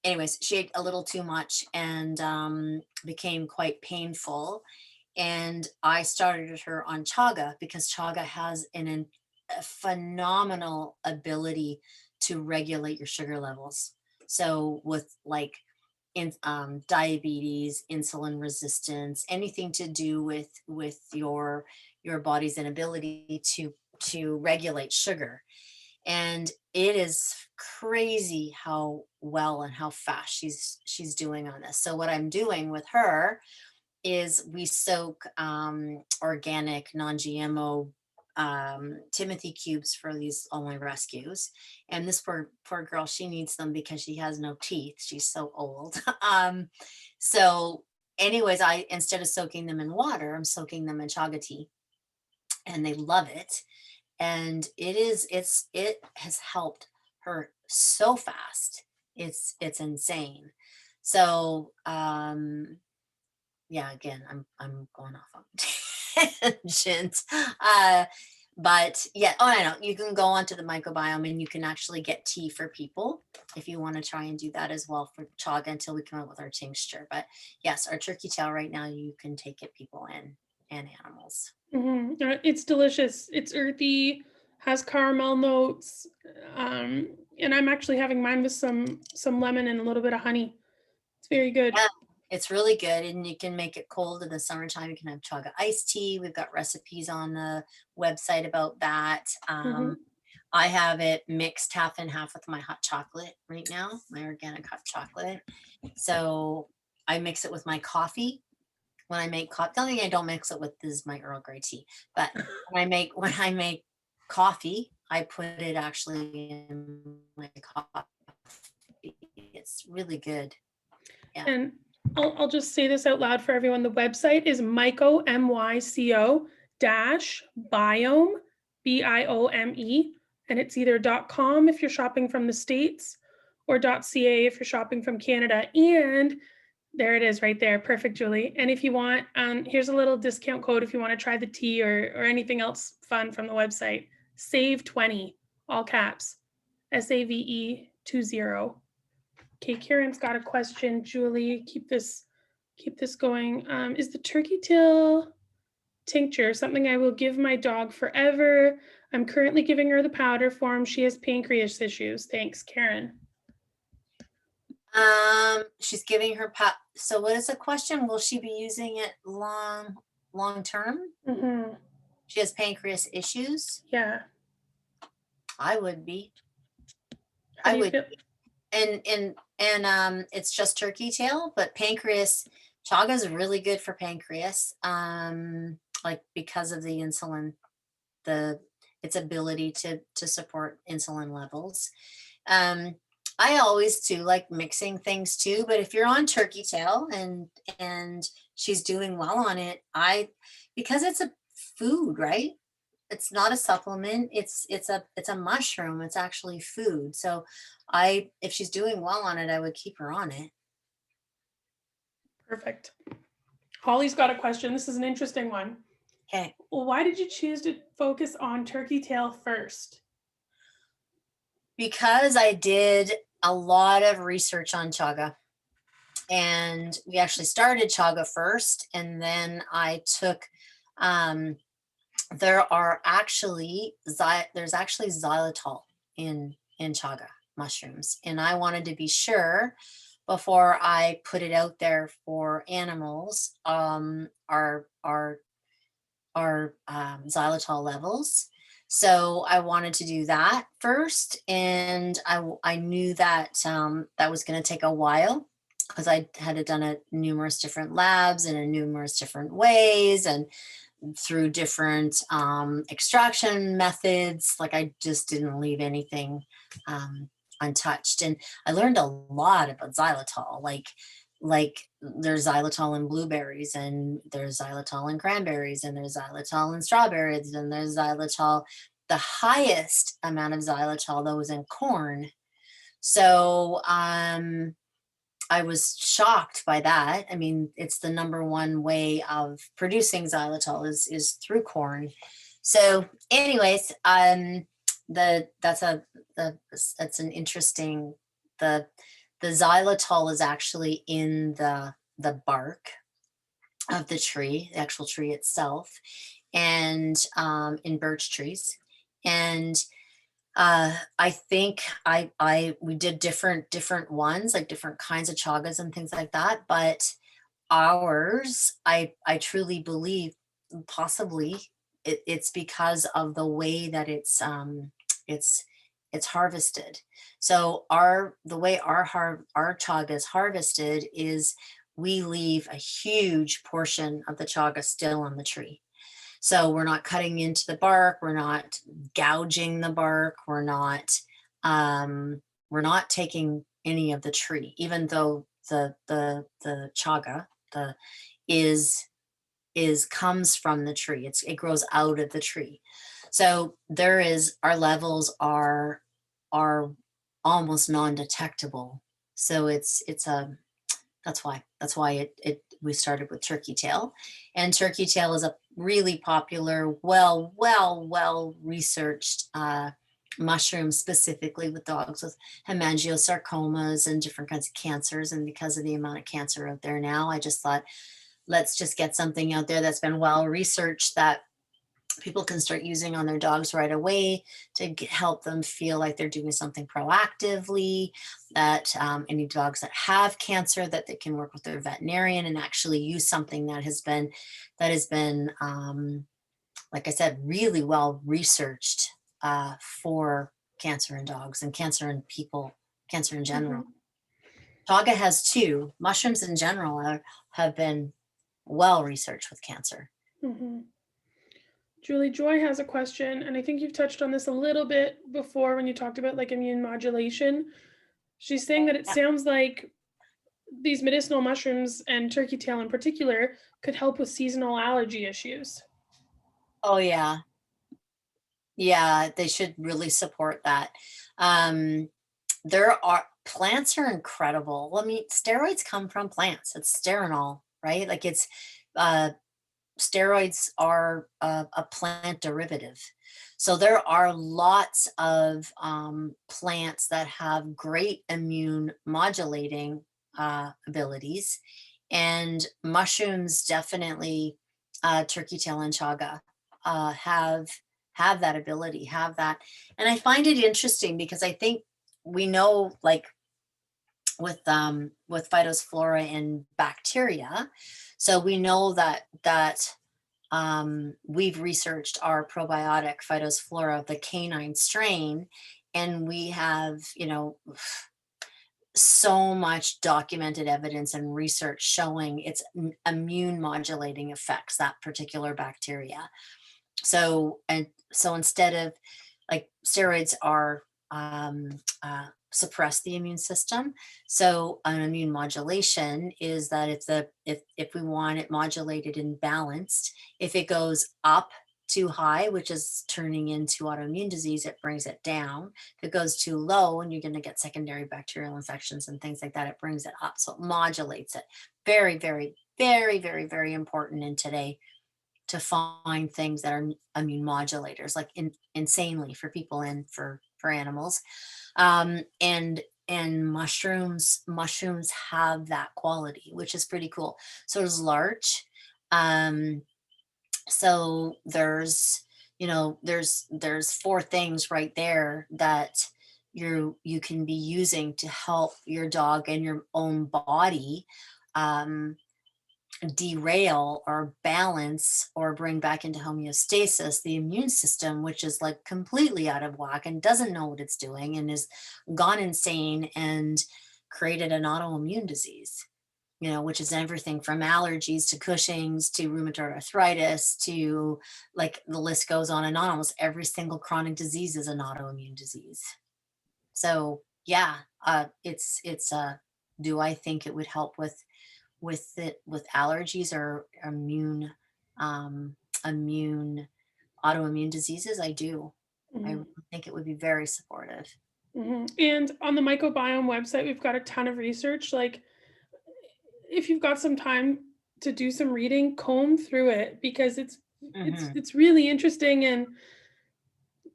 anyways, she ate a little too much, and became quite painful. And I started her on chaga because chaga has a phenomenal ability to regulate your sugar levels. So with like diabetes, insulin resistance, anything to do with your body's inability to regulate sugar. And it is crazy how well and how fast she's doing on this. So what I'm doing with her is we soak organic non-GMO Timothy cubes for all my rescues. And this poor girl, she needs them because she has no teeth. She's so old. So anyways, instead of soaking them in water, I'm soaking them in chaga tea, and they love it. And it has helped her so fast. It's insane. So yeah, again, I'm going off on tangent. But yeah, I know you can go onto the MycoBiome, and you can actually get tea for people if you want to try and do that as well for chaga until we come out with our tincture. But yes, our turkey tail right now, you can take it, people and animals. It's delicious. It's earthy, has caramel notes, and I'm actually having mine with some lemon and a little bit of honey. It's very good. Yeah, it's really good, and you can make it cold in the summertime. You can have chaga iced tea. We've got recipes on the website about that. I have it mixed half and half with my hot chocolate right now, my organic hot chocolate. So I mix it with my coffee. When I make coffee, the only thing I don't mix it with is my Earl Grey tea. But when I make coffee, I put it actually in my coffee. It's really good. Yeah. And I'll just say this out loud for everyone. The website is Myco, MYCO dash biome, BIOME. And it's either .com if you're shopping from the States or .ca if you're shopping from Canada. And there it is right there. Perfect, Julie. And if you want, here's a little discount code if you want to try the tea or anything else fun from the website. Save 20, all caps, SAVE 20. Okay, Karen's got a question. Julie, keep this going. Is the turkey tail tincture something I will give my dog forever? I'm currently giving her the powder form. She has pancreas issues. Thanks, Karen. She's giving her so what is the question? Will she be using it long term? Mm-hmm. She has pancreas issues. Yeah. I would be. How do you feel? And it's just turkey tail, but pancreas chaga is really good for pancreas. Like because of the insulin, its ability to support insulin levels. I always do like mixing things too, but if you're on turkey tail and she's doing well on it, because it's a food, right? It's not a supplement. It's a mushroom. It's actually food. So if she's doing well on it, I would keep her on it. Perfect. Holly's got a question. This is an interesting one. Okay. Well, why did you choose to focus on turkey tail first? Because I did a lot of research on chaga, and we actually started chaga first, and then I took there's actually xylitol in chaga mushrooms, and I wanted to be sure before I put it out there for animals our xylitol levels. So I wanted to do that first, and I knew that that was going to take a while because I had done it numerous different labs and in numerous different ways and through different extraction methods. Like I just didn't leave anything untouched, and I learned a lot about xylitol. Like there's xylitol in blueberries, and there's xylitol in cranberries, and there's xylitol in strawberries, and there's xylitol. The highest amount of xylitol though was in corn. So I was shocked by that. I mean, it's the #1 way of producing xylitol is through corn. So anyways, that's an interesting, the xylitol is actually in the bark of the tree, the actual tree itself, and in birch trees. And I think we did different ones, like different kinds of chagas and things like that. But ours, I truly believe possibly it's because of the way that it's harvested. So the way our chaga is harvested is we leave a huge portion of the chaga still on the tree. So we're not cutting into the bark, we're not gouging the bark, we're not taking any of the tree, even though the chaga comes from the tree. It grows out of the tree. So our levels are almost non-detectable. So that's why we started with turkey tail. And turkey tail is a really popular, well researched mushroom, specifically with dogs with hemangiosarcomas and different kinds of cancers. And because of the amount of cancer out there now, I just thought, let's just get something out there that's been well researched that people can start using on their dogs right away to help them feel like they're doing something proactively, that any dogs that have cancer, that they can work with their veterinarian and actually use something that has been like I said, really well researched for cancer in dogs and cancer in people, cancer in general. Mhm. Chaga has two. Mushrooms in general have been well researched with cancer. Mhm. Julie Joy has a question, and I think you've touched on this a little bit before when you talked about like immune modulation. She's saying that it Yeah. sounds like these medicinal mushrooms and turkey tail in particular could help with seasonal allergy issues. Oh yeah. Yeah, they should really support that. Um, there are plants are incredible. Well, I mean, steroids come from plants. It's steranol, right? Like it's uh, steroids are a plant derivative. So there are lots of plants that have great immune modulating abilities, and mushrooms definitely, turkey tail and chaga, have that ability, have that. And I find it interesting because I think we know, like with phytophthora and bacteria, so we know that we've researched our probiotic phytophthora, the canine strain, and we have, so much documented evidence and research showing its immune modulating effects, that particular bacteria. So instead of, like, steroids are suppress the immune system. So an immune modulation is that if we want it modulated and balanced, if it goes up too high, which is turning into autoimmune disease, it brings it down. If it goes too low, and you're going to get secondary bacterial infections and things like that, it brings it up. So it modulates it. Very, very, very, very, very important in today to find things that are immune modulators, like insanely for people and for animals. And mushrooms have that quality, which is pretty cool. So does larch. Um, so there's four things right there that you can be using to help your dog and your own body um, derail or balance or bring back into homeostasis the immune system, which is like completely out of whack and doesn't know what it's doing and is gone insane and created an autoimmune disease, which is everything from allergies to Cushing's to rheumatoid arthritis to, like, the list goes on and on. Almost every single chronic disease is an autoimmune disease. So yeah, it's do I think it would help with allergies or um, immune autoimmune diseases? I do. I really Mhm. think it would be very supportive. Mhm. And on the Myco-Biome website, we've got a ton of research. Like, if you've got some time to do some reading, comb through it because it's Hmm. it's really interesting, and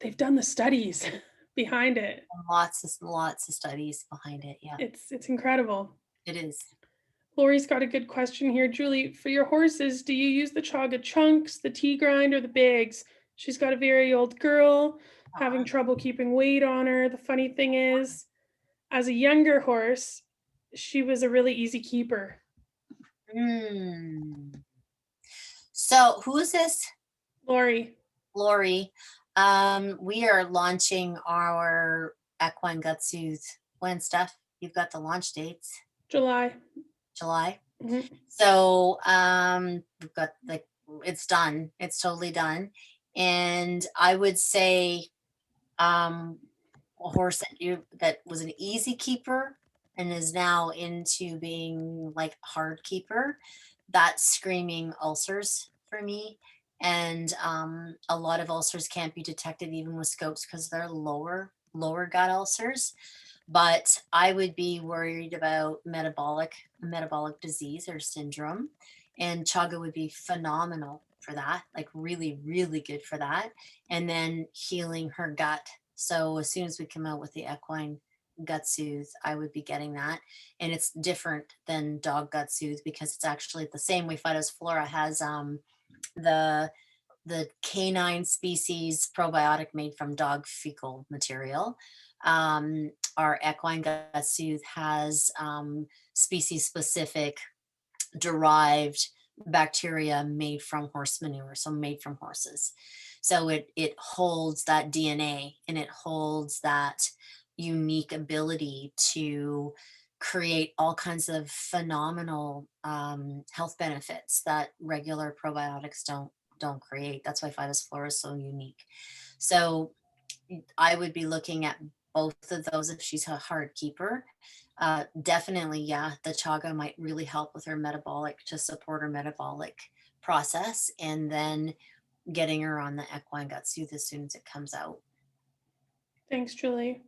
they've done the studies behind it. Lots of studies behind it. Yeah, It's incredible. it is. Lori's got a good question here. Julie, for your horses, do you use the chaga chunks, the tea grind, or the bags? She's got a very old girl having trouble keeping weight on her. The funny thing is, as a younger horse, she was a really easy keeper. Mm. So who is this? Lori, Lori. We are launching our equine gut soothe. When, stuff? You've got the launch dates. July. July. Mhm. So we've got, like, it's done. It's totally done. And I would say a horse that was an easy keeper and is now into being like hard keeper, that's screaming ulcers for me. And a lot of ulcers can't be detected even with scopes because they're lower gut ulcers. But I would be worried about metabolic disease or syndrome, and chaga would be phenomenal for that, like really, really good for that. And then healing her gut. So as soon as we come out with the equine gut soothe, I would be getting that. And it's different than dog gut soothe because it's actually the same way Phytophthora has the the canine species probiotic made from dog fecal material. Our equine gut soothe has species specific derived bacteria made from horse manure, so made from horses. So it holds that DNA, and it holds that unique ability to create all kinds of phenomenal health benefits that regular probiotics don't create. That's why Phytos Flora is so unique. So I would be looking at both of those if she's a hard keeper. Definitely, yeah, the chaga might really help with her metabolic, to support her metabolic process, and then getting her on the equine gut soothe as soon as it comes out. Thanks, Julie.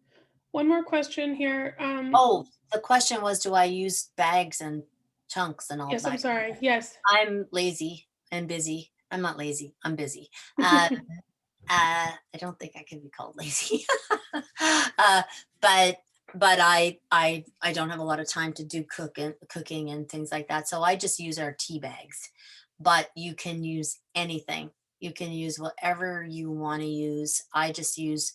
One more question here. Oh, the question was, do I use bags and chunks and all Yes, I'm that? sorry. Yes. I'm lazy and busy. I'm not lazy. I'm busy. I don't think I can be called lazy. uh, but I don't have a lot of time to do cooking and things like that. So I just use our tea bags. But you can use anything. You can use whatever you want to use. I just use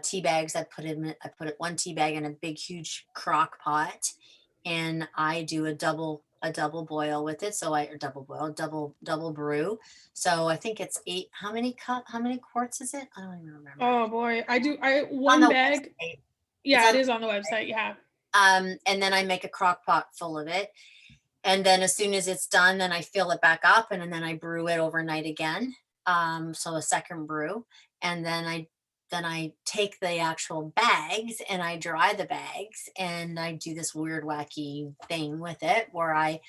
tea bags. I put it one tea bag in a big huge crock pot, and I do a double boil with it. So I or double boil, double brew. So I think it's how many quarts is it? I don't even remember. Oh boy, I On one the bag. website. It's Yeah, on it the is on the website. Yeah. and then I make a crock pot full of it. And then as soon as it's done, then I fill it back up, and then I brew it overnight again. So a second brew. And then I take the actual bags and I dry the bags, and I do this weird wacky thing with it where I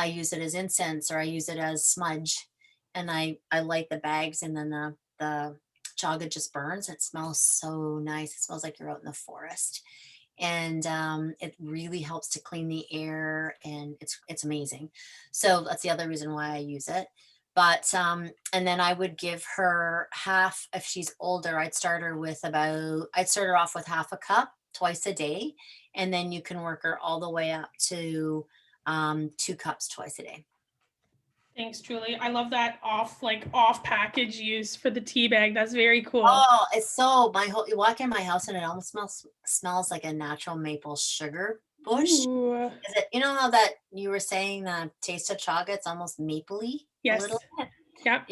use it as incense, or I use it as smudge, and I light the bags, and then the chaga just burns. It smells so nice. It smells like you're out in the forest, and it really helps to clean the air, and it's amazing. So that's the other reason why I use it. But and then I would give her half. If she's older, I'd start her off with half a cup twice a day, and then you can work her all the way up to 2 cups twice a day. Thanks, Julie. I love that off package use for the tea bag. That's very cool. Oh, it's so you walk in my house and it almost smells like a natural maple sugar bush. Ooh. Is it, you know how that you were saying the taste of chaga, it's almost mapley a Yes. little bit? Yep.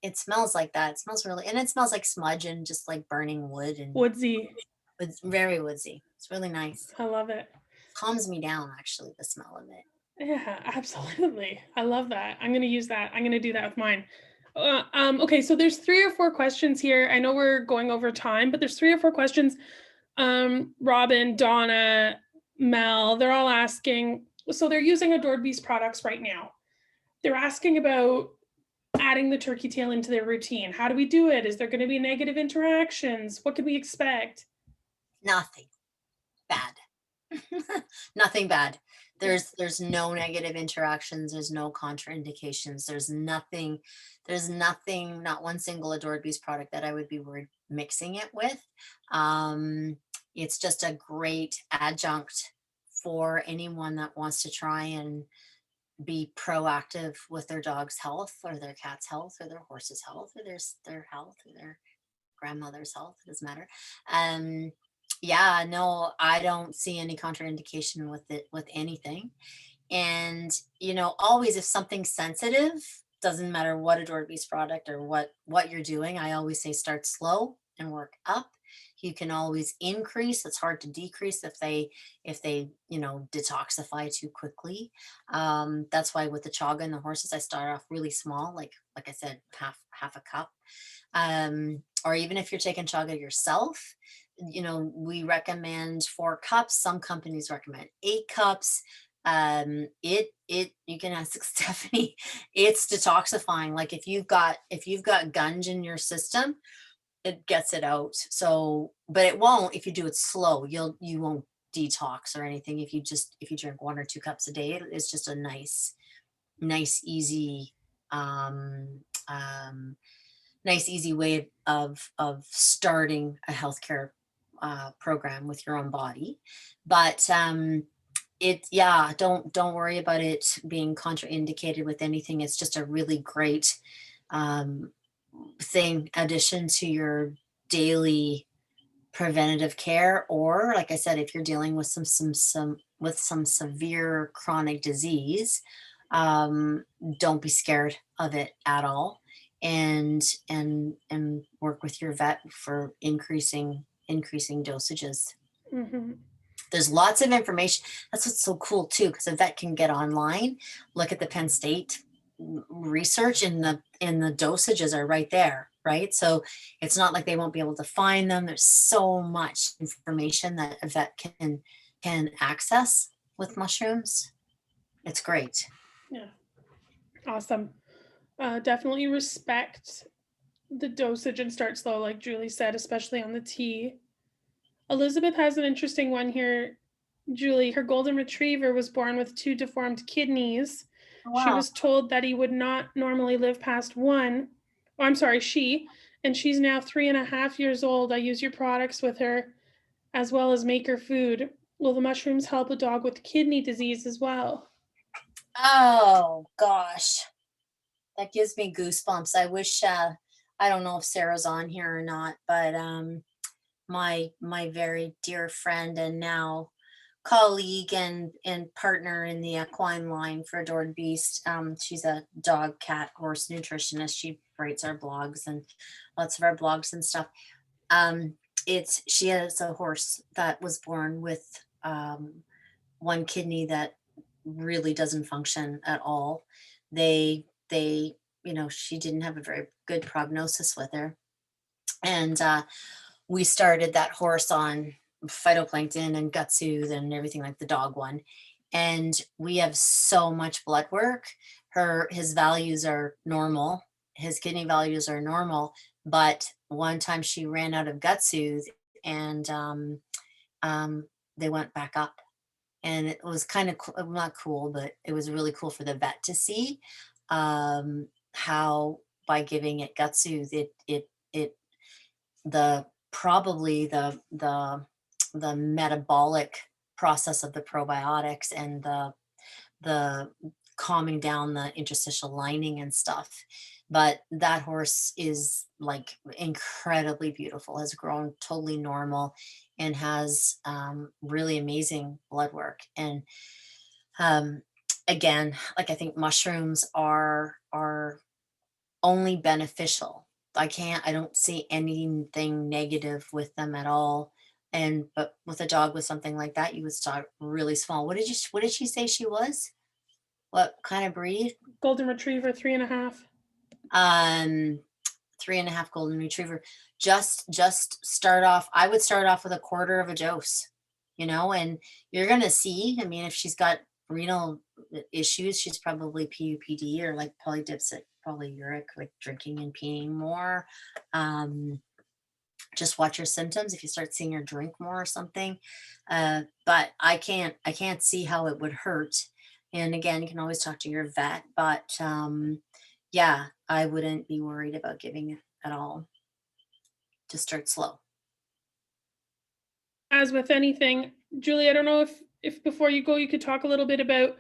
It smells like that. It smells really, and it smells like smudge and just like burning wood, and Woodsy. it's very woodsy. It's really nice. I love it. Calms me down, actually, the smell of it. Yeah, absolutely. I love that. I'm going to use that. I'm going to do that with mine. Okay, so there's 3 or 4 questions here. I know we're going over time, but there's 3 or 4 questions. Robin, Donna, Mel, they're all asking. So they're using Adored Beast products right now. They're asking about adding the turkey tail into their routine. How do we do it? Is there going to be negative interactions? What can we expect? Nothing bad. Nothing bad. There's no negative interactions. There's no contraindications. There's nothing, not one single Adored Beast product that I would be worried mixing it with. It's just a great adjunct for anyone that wants to try and be proactive with their dog's health, or their cat's health, or their horse's health, or their health, or their grandmother's health. It doesn't matter. Yeah, no, I don't see any contraindication with anything. And always, if something's sensitive, doesn't matter what Adored Beast product or what you're doing, I always say start slow and work up. You can always increase. It's hard to decrease if they detoxify too quickly. That's why with the chaga and the horses, I start off really small, like I said, half a cup. Or even if you're taking chaga yourself, we recommend 4 cups. Some companies recommend 8 cups. You can ask Stephanie. It's detoxifying. Like if you've got gunge in your system, it gets it out. So, but it won't if you do it slow. You won't detox or anything if you drink 1 or 2 cups a day. It's just a nice easy nice easy way of starting a healthcare program with your own body. But don't worry about it being contraindicated with anything. It's just a really great addition to your daily preventative care. Or like I said, if you're dealing with some severe chronic disease, don't be scared of it at all. and work with your vet for increasing dosages. Mhm. There's lots of information. That's what's so cool too, because a vet can get online, look at the Penn State research, and the dosages are right there, right? So it's not like they won't be able to find them. There's so much information that a vet can access with mushrooms. It's great. Yeah. Awesome. Definitely respect the dosage and start slow, like Julie said, especially on the tea. Elizabeth has an interesting one here. Julie, her golden retriever was born with 2 deformed kidneys. She Wow. was told that he would not normally live past 1. Oh, I'm sorry, and she's now 3.5 years old. I use your products with her as well as make her food. Will the mushrooms help a dog with kidney disease as well? Oh gosh, that gives me goosebumps. I wish I don't know if Sarah's on here or not, but my very dear friend and now colleague and partner in the equine line for Adored Beast. She's a dog, cat, horse nutritionist. She writes our blogs and lots of our blogs and stuff. Um, she has a horse that was born with 1 kidney that really doesn't function at all. They she didn't have a very good prognosis with her, and we started that horse on phytoplankton and gut soothe and everything like the dog one. And we have so much blood work. His values are normal. His kidney values are normal. But one time she ran out of gut soothe, and they went back up. And it was kind of not cool, but it was really cool for the vet to see how by giving it gut soothe, it the probably the metabolic process of the probiotics and the calming down the interstitial lining and stuff. But that horse is like incredibly beautiful, has grown totally normal, and has really amazing blood work. And um, again, like I think mushrooms are only beneficial. I don't see anything negative with them at all. And but with a dog with something like that, you would start really small. What did she say she was? What kind of breed? Golden retriever, 3.5. Um 3.5 golden retriever. Just start off. I would start off with a quarter of a dose, and you're gonna see. I mean, if she's got renal issues, she's probably PUPD or like polydipsic polyuric, like drinking and peeing more. Um, just watch your symptoms if you start seeing her drink more or something. But I can't see how it would hurt. And again, you can always talk to your vet, but yeah, I wouldn't be worried about giving it at all. Just start slow. As with anything, Julie, I don't know if before you go, you could talk a little bit about.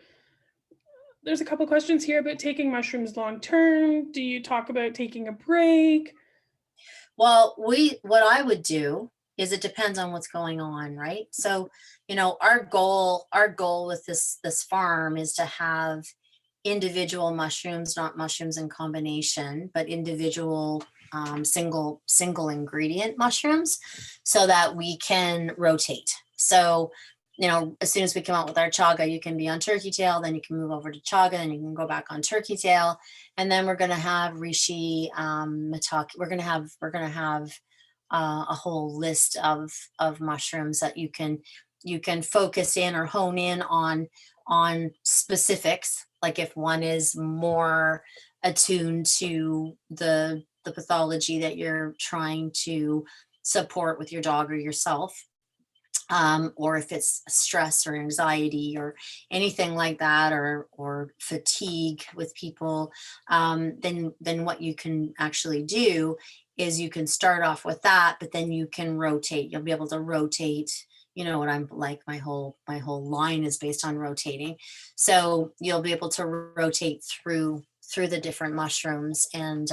There's a couple questions here about taking mushrooms long term. Do you talk about taking a break? Well, what I would do is it depends on what's going on, right? So, our goal with this farm is to have individual mushrooms, not mushrooms in combination, but individual single ingredient mushrooms, so that we can rotate. So, as soon as we come out with our chaga, you can be on turkey tail, then you can move over to chaga, and you can go back on turkey tail, and then we're going to have reishi, matake. We're going to have a whole list of mushrooms that you can focus in or hone in on specifics. Like if one is more attuned to the pathology that you're trying to support with your dog or yourself, or if it's stress or anxiety or anything like that, or fatigue with people, then what you can actually do is you can start off with that, but then you can rotate. You'll be able to rotate. You know what I'm like. My whole line is based on rotating, so you'll be able to rotate through the different mushrooms, and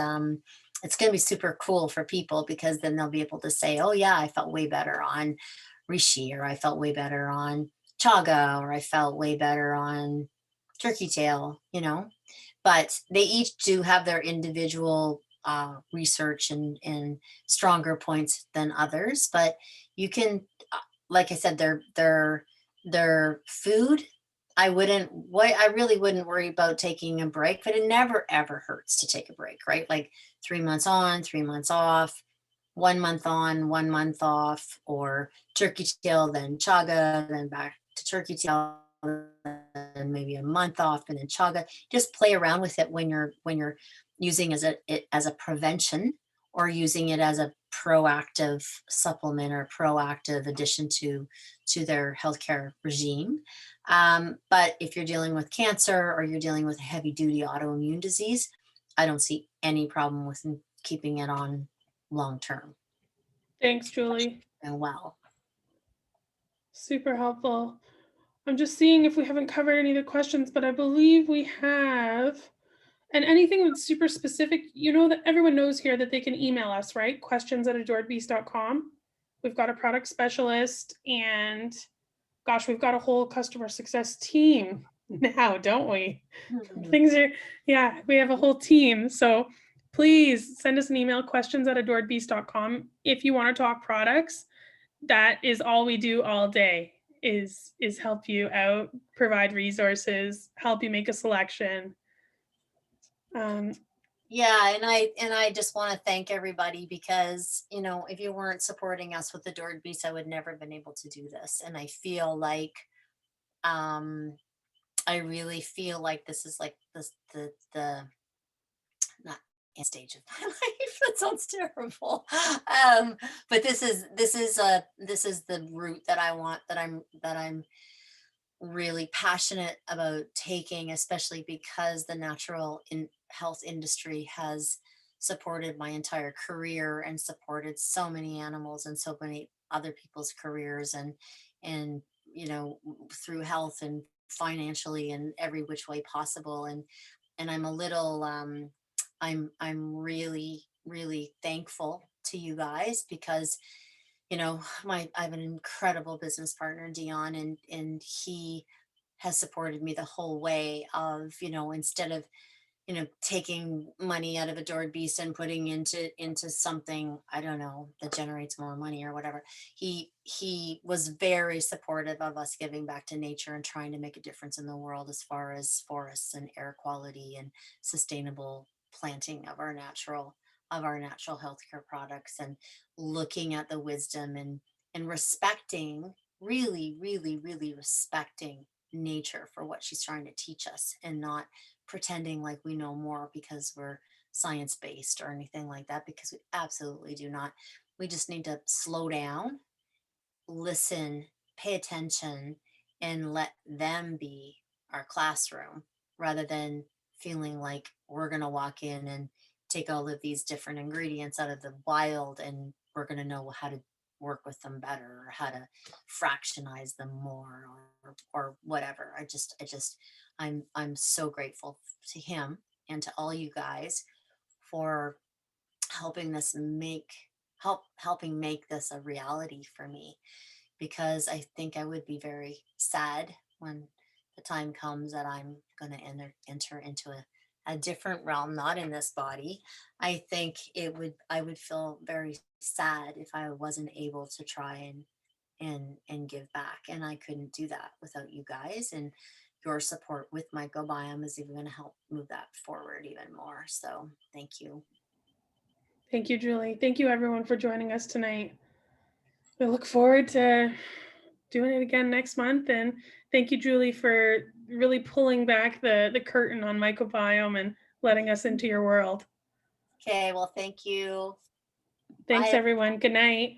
it's going to be super cool for people, because then they'll be able to say, oh yeah, I felt way better on reishi, or I felt way better on chaga, or I felt way better on turkey tail, But they each do have their individual research and stronger points than others, but you can, like I said, their food. I really wouldn't worry about taking a break, but it never ever hurts to take a break, right? Like 3 months on, 3 months off, 1 month on, 1 month off, or turkey tail, then chaga, then back to turkey tail, and maybe a month off and then chaga. Just play around with it when you're using it as a prevention, or using it as a proactive supplement or proactive addition to their healthcare regime. But if you're dealing with cancer or you're dealing with a heavy duty autoimmune disease, I don't see any problem with keeping it on long term. Thanks, Julie. And well, Super helpful. I'm just seeing if we haven't covered any of the questions, but I believe we have. And anything that's super specific, you know that everyone knows here that they can email us, right? questions@adoredbeast.com. We've got a product specialist, and gosh, we've got a whole customer success team now, don't we? Things are, yeah, we have a whole team. So please send us an email, questions@adoredbeast.com. If you want to talk products, that is all we do all day, is help you out, provide resources, help you make a selection. yeah, and I just want to thank everybody, because if you weren't supporting us with Adored Beast, I would never have been able to do this. And I feel like I really feel like this is like the not end stage of my life. That sounds terrible. But this is the route that I want, that I'm really passionate about taking, especially because the natural health industry has supported my entire career and supported so many animals and so many other people's careers, and through health and financially and every which way possible. And I'm a little I'm really really thankful to you guys, because I have an incredible business partner, Dion, and he has supported me the whole way of, instead of, taking money out of Adored Beast and putting into something, I don't know, that generates more money or whatever. He was very supportive of us giving back to nature and trying to make a difference in the world, as far as forests and air quality and sustainable planting of our natural healthcare products, and looking at the wisdom and respecting, really really really respecting nature for what she's trying to teach us, and not pretending like we know more because we're science based or anything like that, because we absolutely do not. We just need to slow down, listen, pay attention, and let them be our classroom, rather than feeling like we're going to walk in and take all of these different ingredients out of the wild, and we're going to know how to work with them better, or how to fractionize them more, or whatever. I'm so grateful to him and to all you guys for helping helping make this a reality for me, because I think I would be very sad when the time comes that I'm going to enter into a different realm, not in this body. I think I would feel very sad if I wasn't able to try and give back. And I couldn't do that without you guys, and your support with MycoBiome is even going to help move that forward even more. So thank you. Thank you, Julie. Thank you, everyone, for joining us tonight. We look forward to doing it again next month. And thank you, Julie, for really pulling back the curtain on MycoBiome and letting us into your world. Okay, well, thank you. Thanks, Bye. everyone. Good night.